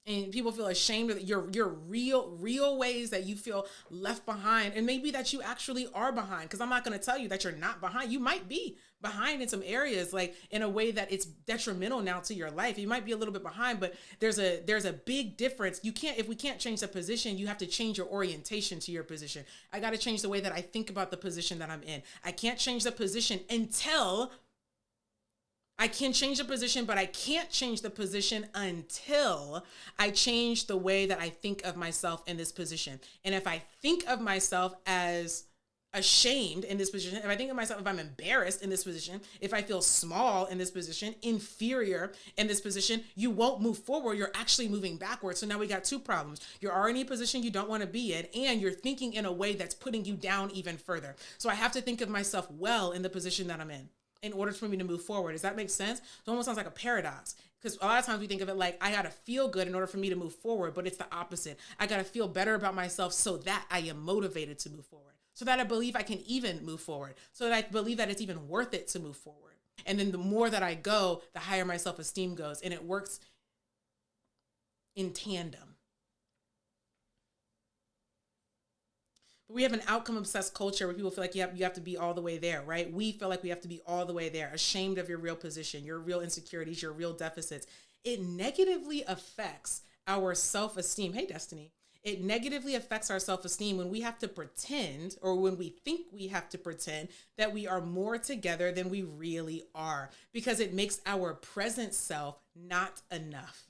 And people feel ashamed of your real ways that you feel left behind. And maybe that you actually are behind, because I'm not going to tell you that you're not behind. You might be behind in some areas, like in a way that it's detrimental now to your life. You might be a little bit behind, but there's a big difference. If we can't change the position, you have to change your orientation to your position. I got to change the way that I think about the position that I'm in. I can't change the position until I can change the position, but I can't change the position until I change the way that I think of myself in this position. And if I think of myself as ashamed in this position, if I think of myself, if I'm embarrassed in this position, if I feel small in this position, inferior in this position, you won't move forward. You're actually moving backwards. So now we got two problems. You're already in a position you don't want to be in, and you're thinking in a way that's putting you down even further. So I have to think of myself well in the position that I'm in order for me to move forward. Does that make sense? It almost sounds like a paradox, because a lot of times we think of it like I got to feel good in order for me to move forward, but it's the opposite. I got to feel better about myself so that I am motivated to move forward, so that I believe I can even move forward, so that I believe that it's even worth it to move forward. And then the more that I go, the higher my self-esteem goes, and it works in tandem. But we have an outcome-obsessed culture where people feel like you have to be all the way there, right? We feel like we have to be all the way there, ashamed of your real position, your real insecurities, your real deficits. It negatively affects our self-esteem. Hey, Destiny. It negatively affects our self-esteem when we have to pretend, or when we think we have to pretend that we are more together than we really are, because it makes our present self not enough.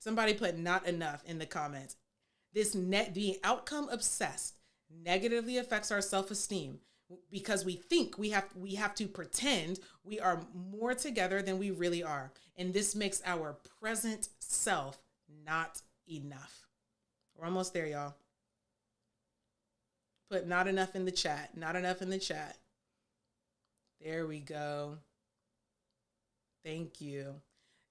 Somebody put not enough in the comments. Being outcome obsessed negatively affects our self-esteem because we think we have to pretend we are more together than we really are. And this makes our present self not enough. We're almost there, y'all. Put not enough in the chat. Not enough in the chat. There we go. Thank you.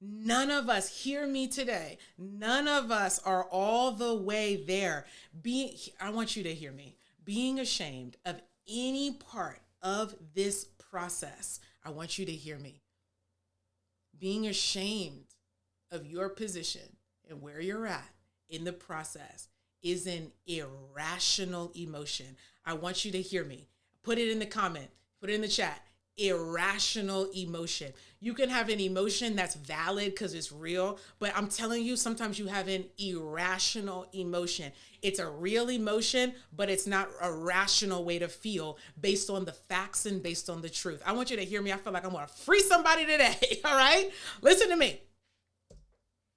None of us, hear me today, none of us are all the way there. I want you to hear me. Being ashamed of any part of this process, I want you to hear me. Being ashamed of your position and where you're at in the process is an irrational emotion. I want you to hear me. Put it in the comment, put it in the chat. Irrational emotion. You can have an emotion that's valid because it's real, but I'm telling you, sometimes you have an irrational emotion. It's a real emotion, but it's not a rational way to feel based on the facts and based on the truth. I want you to hear me. I feel like I'm going to free somebody today. All right? Listen to me.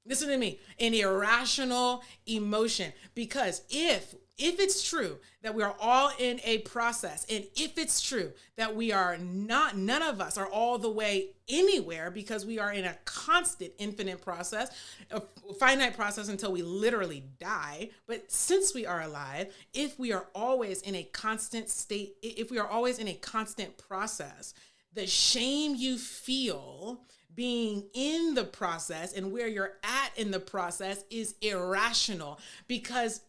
Listen to me. An irrational emotion. Because if it's true that we are all in a process, and if it's true that none of us are all the way anywhere, because we are in a constant infinite process, a finite process until we literally die. But since we are alive, if we are always in a constant state, if we are always in a constant process, the shame you feel being in the process and where you're at in the process is irrational, because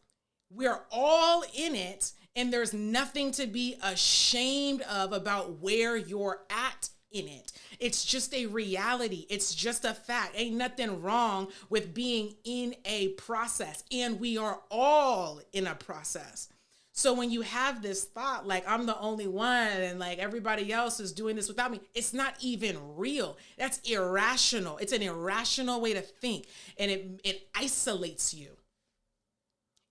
we're all in it and there's nothing to be ashamed of about where you're at in it. It's just a reality. It's just a fact. Ain't nothing wrong with being in a process, and we are all in a process. So when you have this thought, like I'm the only one and like everybody else is doing this without me, it's not even real. That's irrational. It's an irrational way to think, and it isolates you.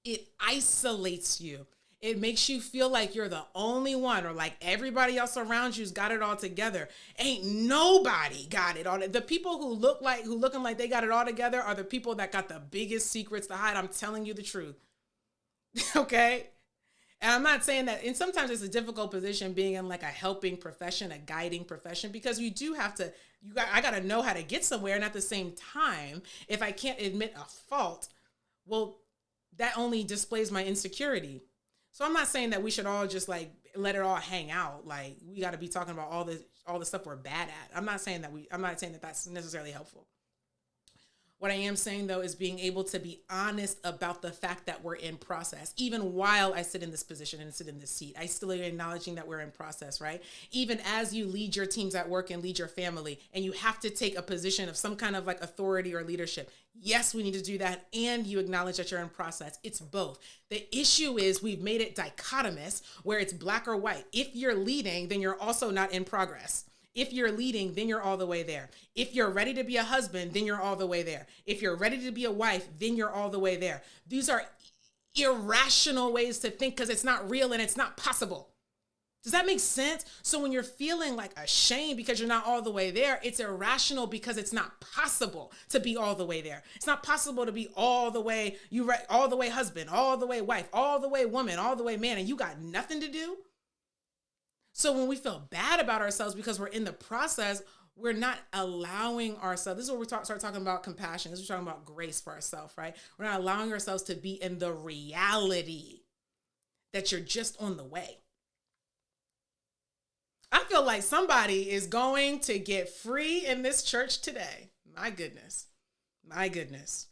It isolates you. It makes you feel like you're the only one, or like everybody else around you's got it all together. Ain't nobody got it all. The people who looking like they got it all together are the people that got the biggest secrets to hide. I'm telling you the truth. Okay? And I'm not saying that, and sometimes it's a difficult position being in like a helping profession, a guiding profession, because you do have to, I got to know how to get somewhere. And at the same time, if I can't admit a fault, well, that only displays my insecurity. So I'm not saying that we should all just like let it all hang out. Like we got to be talking about all the stuff we're bad at. I'm not saying that that's necessarily helpful. What I am saying, though, is being able to be honest about the fact that we're in process. Even while I sit in this position and sit in this seat, I still am acknowledging that we're in process, right? Even as you lead your teams at work and lead your family, and you have to take a position of some kind of like authority or leadership. Yes, we need to do that. And you acknowledge that you're in process. It's both. The issue is we've made it dichotomous where it's black or white. If you're leading, then you're also not in progress. If you're leading, then you're all the way there. If you're ready to be a husband, then you're all the way there. If you're ready to be a wife, then you're all the way there. These are irrational ways to think because it's not real and it's not possible. Does that make sense? So when you're feeling like ashamed because you're not all the way there, it's irrational because it's not possible to be all the way there. It's not possible to be all the way all the way husband, all the way wife, all the way woman, all the way man, and you got nothing to do. So when we feel bad about ourselves because we're in the process, we're not allowing ourselves. This is where we start talking about compassion. This is we're talking about grace for ourselves, right? We're not allowing ourselves to be in the reality that you're just on the way. I feel like somebody is going to get free in this church today. My goodness. My goodness.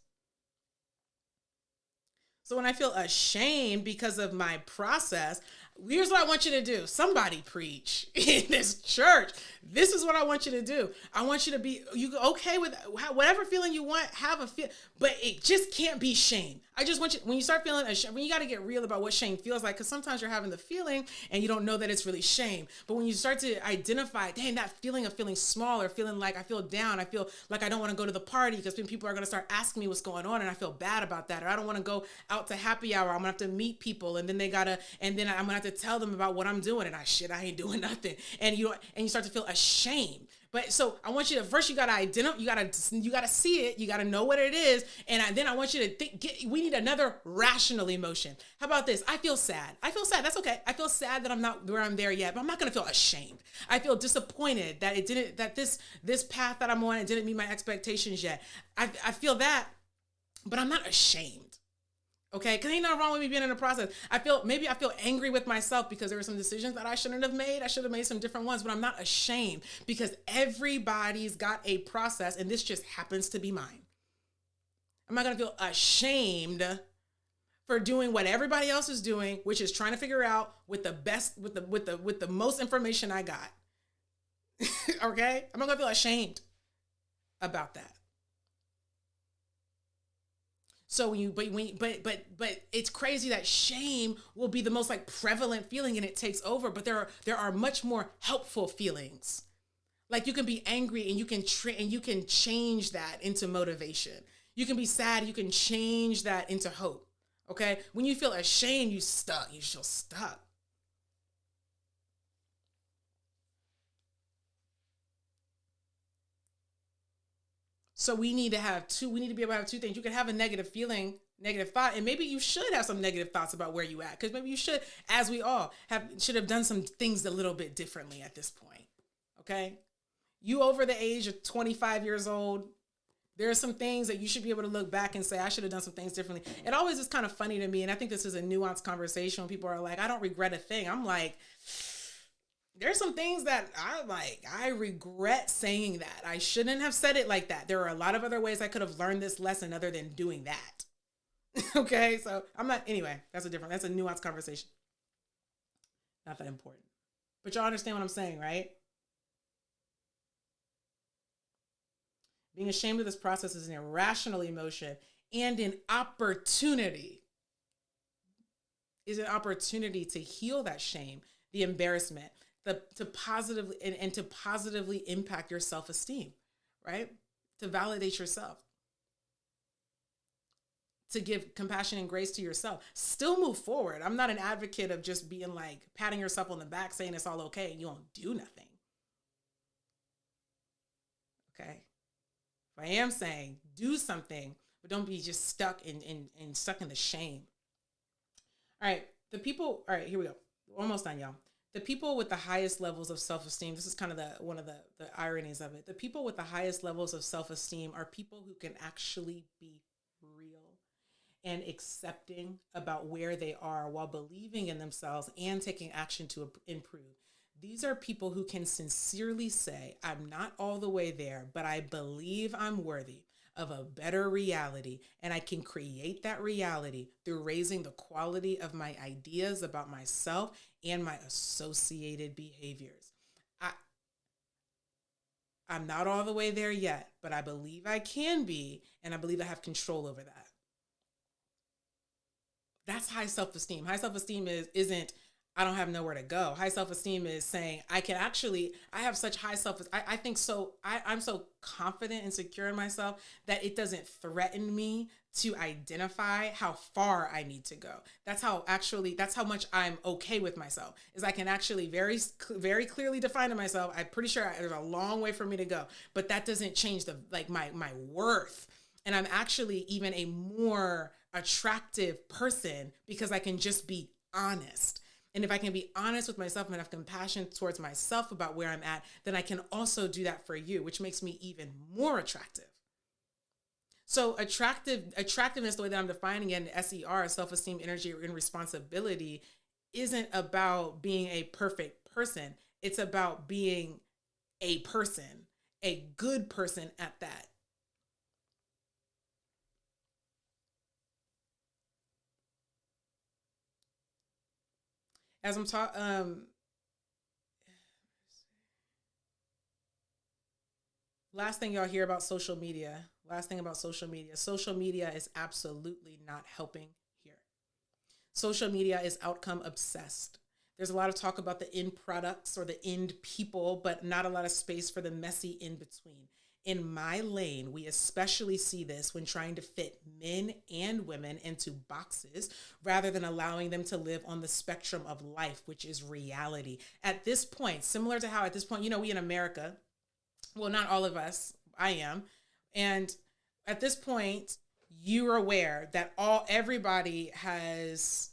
So when I feel ashamed because of my process, here's what I want you to do. Somebody preach in this church. This is what I want you to do. I want you to be okay with whatever feeling you want, have a feel, but it just can't be shame. I just want you, when you start feeling ashamed, when you got to get real about what shame feels like, because sometimes you're having the feeling and you don't know that it's really shame. But when you start to identify, dang, that feeling of feeling small or feeling like I feel down, I feel like I don't want to go to the party because people are going to start asking me what's going on and I feel bad about that. Or I don't want to go out to happy hour. I'm going to have to meet people and then I'm going to have to tell them about what I'm doing and I ain't doing nothing. And you start to feel ashamed. But so I want you to first, you got to identify, you got to see it. You got to know what it is. And then I want you to think, we need another rational emotion. How about this? I feel sad. That's okay. I feel sad that I'm not where I'm there yet, but I'm not going to feel ashamed. I feel disappointed that this path that I'm on, it didn't meet my expectations yet. I feel that, but I'm not ashamed. Okay, because ain't nothing wrong with me being in the process. Maybe I feel angry with myself because there were some decisions that I shouldn't have made. I should have made some different ones, but I'm not ashamed because everybody's got a process and this just happens to be mine. I'm not gonna feel ashamed for doing what everybody else is doing, which is trying to figure out with the most information I got. Okay, I'm not gonna feel ashamed about that. So but it's crazy that shame will be the most like prevalent feeling and it takes over. But there are much more helpful feelings. Like you can be angry and you can change that into motivation. You can be sad, you can change that into hope. Okay, when you feel ashamed, you feel stuck. So we need to be able to have two things. You can have a negative feeling, negative thought, and maybe you should have some negative thoughts about where you at. Because maybe you should, as we all should have done some things a little bit differently at this point. Okay? You over the age of 25 years old, there are some things that you should be able to look back and say, I should have done some things differently. It always is kind of funny to me, and I think this is a nuanced conversation when people are like, I don't regret a thing. I'm like, There's some things that I regret saying that. I shouldn't have said it like that. There are a lot of other ways I could have learned this lesson other than doing that. Okay, so I'm not, anyway, that's a nuanced conversation. Not that important. But y'all understand what I'm saying, right? Being ashamed of this process is an irrational emotion and an opportunity. Is an opportunity to heal that shame, the embarrassment, to positively and to positively impact your self-esteem, right? To validate yourself, to give compassion and grace to yourself. Still move forward. I'm not an advocate of just being like patting yourself on the back saying it's all okay and you don't do nothing. Okay. If I am saying do something, but don't be just stuck in stuck in the shame. All right. All right, here we go. Almost done, y'all. The people with the highest levels of self-esteem, this is kind of one of the ironies of it. The people with the highest levels of self-esteem are people who can actually be real and accepting about where they are while believing in themselves and taking action to improve. These are people who can sincerely say, I'm not all the way there, but I believe I'm worthy of a better reality, and I can create that reality through raising the quality of my ideas about myself and my associated behaviors. I'm not all the way there yet, but I believe I can be, and I believe I have control over that. That's high self-esteem. High self-esteem isn't I don't have nowhere to go. High self-esteem is saying I have such high I think so. I'm so confident and secure in myself that it doesn't threaten me to identify how far I need to go. That's how much I'm okay with myself, is I can actually very, very clearly define to myself, I'm pretty sure there's a long way for me to go, but that doesn't change my worth. And I'm actually even a more attractive person because I can just be honest. And if I can be honest with myself and have compassion towards myself about where I'm at, then I can also do that for you, which makes me even more attractive. So attractiveness, the way that I'm defining it in SER, self-esteem, energy, and responsibility, isn't about being a perfect person. It's about being a person, a good person at that. As I'm talking, last thing y'all hear about social media. Last thing about social media. Social media is absolutely not helping here. Social media is outcome obsessed. There's a lot of talk about the end products or the end people, but not a lot of space for the messy in between. In my lane, we especially see this when trying to fit men and women into boxes rather than allowing them to live on the spectrum of life, which is reality. At this point, similar to how at this point, we in America, well, not all of us, I am. And at this point, you're aware that everybody has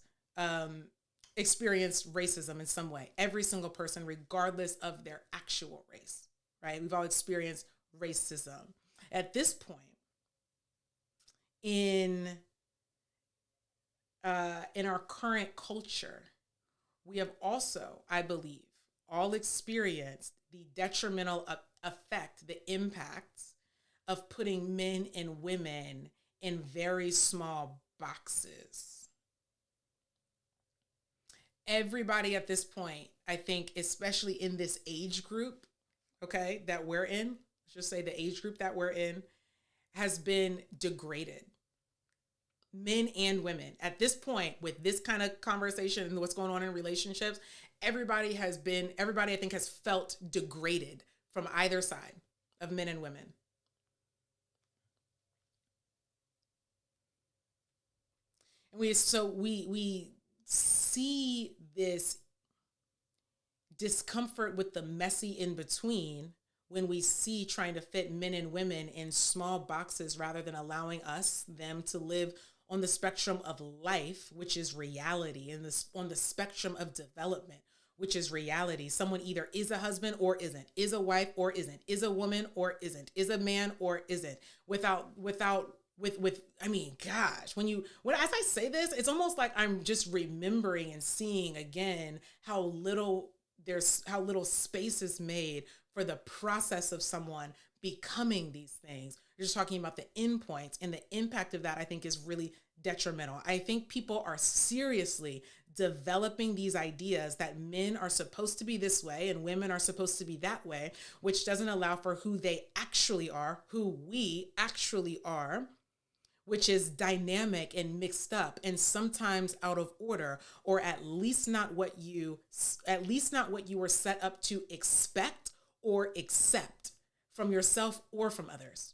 experienced racism in some way. Every single person, regardless of their actual race, right? We've all experienced racism. At this point, in our current culture, we have also, I believe, all experienced the detrimental effect, the impacts of putting men and women in very small boxes. Everybody at this point, I think, especially in this age group, okay, that we're in, let's just say the age group that we're in, has been degraded. Men and women. At this point, with this kind of conversation and what's going on in relationships, everybody I think has felt degraded from either side of men and women. And we see this discomfort with the messy in between when we see trying to fit men and women in small boxes rather than allowing them to live on the spectrum of life, which is reality, and on the spectrum of development, which is reality. Someone either is a husband or isn't, is a wife or isn't, is a woman or isn't, is a man or isn't, with I mean, gosh, as I say this, it's almost like I'm just remembering and seeing again how little there's how little space is made for the process of someone becoming these things. You're just talking about the endpoints, and the impact of that, I think, is really detrimental. I think people are seriously developing these ideas that men are supposed to be this way and women are supposed to be that way, which doesn't allow for who they actually are, who we actually are, which is dynamic and mixed up and sometimes out of order, or at least not what you were set up to expect or accept from yourself or from others.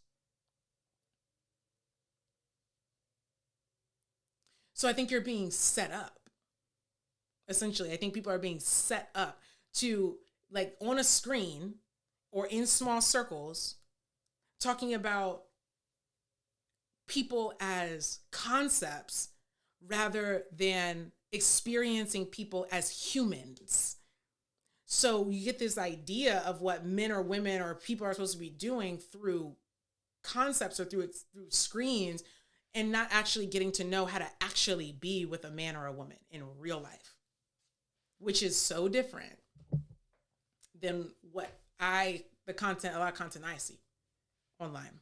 So I think you're being set up. Essentially, I think people are being set up to, like, on a screen or in small circles, talking about people as concepts rather than experiencing people as humans. So you get this idea of what men or women or people are supposed to be doing through concepts or through screens, and not actually getting to know how to actually be with a man or a woman in real life, which is so different than a lot of content I see online.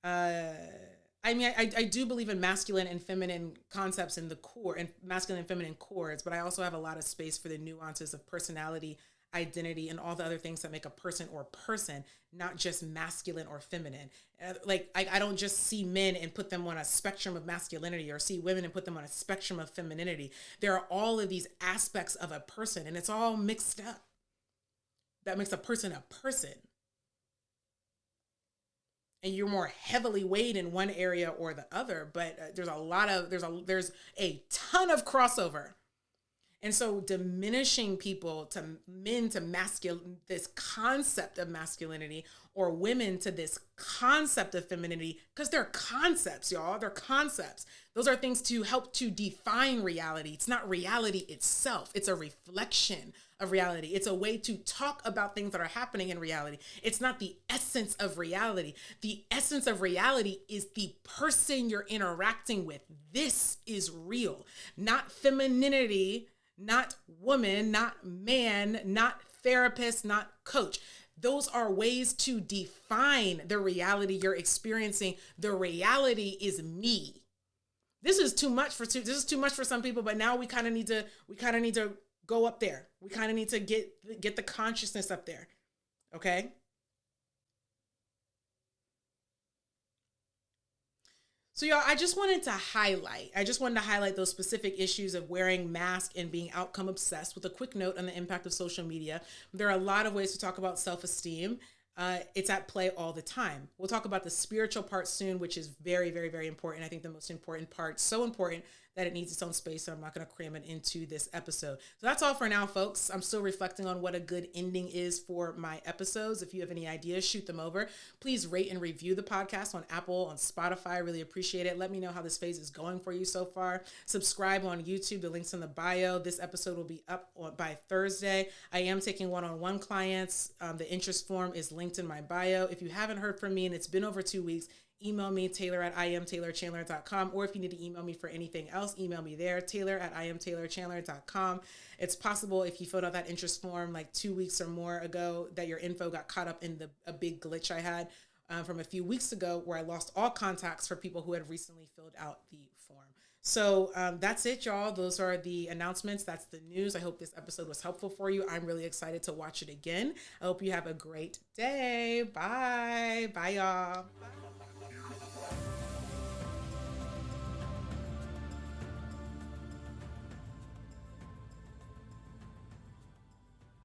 I do believe in masculine and feminine concepts in the core, and masculine and feminine chords, but I also have a lot of space for the nuances of personality, identity, and all the other things that make a person or person, not just masculine or feminine. I don't just see men and put them on a spectrum of masculinity, or see women and put them on a spectrum of femininity. There are all of these aspects of a person, and it's all mixed up. That makes a person a person. And you're more heavily weighed in one area or the other, but there's a ton of crossover. And so diminishing people to men to this concept of masculinity, or women to this concept of femininity, because they're concepts, y'all. They're concepts. Those are things to help to define reality. It's not reality itself. It's a reflection of reality. It's a way to talk about things that are happening in reality. It's not the essence of reality. The essence of reality is the person you're interacting with. This is real, not femininity, not woman, not man, not therapist, not coach. Those are ways to define the reality you're experiencing. The reality is me. This is too much for some people, but now we kind of need to go up there. We kind of need to get the consciousness up there. Okay? So y'all, I just wanted to highlight those specific issues of wearing masks and being outcome obsessed, with a quick note on the impact of social media. There are a lot of ways to talk about self-esteem. It's at play all the time. We'll talk about the spiritual part soon, which is very, very, very important. I think the most important part, so important that it needs its own space, so I'm not going to cram it into this episode. So that's all for now, folks. I'm still reflecting on what a good ending is for my episodes. If you have any ideas, shoot them over. Please rate and review the podcast on Apple, on Spotify. I really appreciate it. Let me know how this phase is going for you so far. Subscribe on YouTube. The link's in the bio. This episode will be up by Thursday. I am taking one-on-one clients. The interest form is linked in my bio. If you haven't heard from me and it's been over 2 weeks, email me, taylor@imtaylorchandler.com. Or if you need to email me for anything else, email me there, taylor@imtaylorchandler.com. It's possible if you filled out that interest form like 2 weeks or more ago that your info got caught up in a big glitch I had from a few weeks ago, where I lost all contacts for people who had recently filled out the form. So that's it, y'all. Those are the announcements. That's the news. I hope this episode was helpful for you. I'm really excited to watch it again. I hope you have a great day. Bye. Bye, y'all. Bye.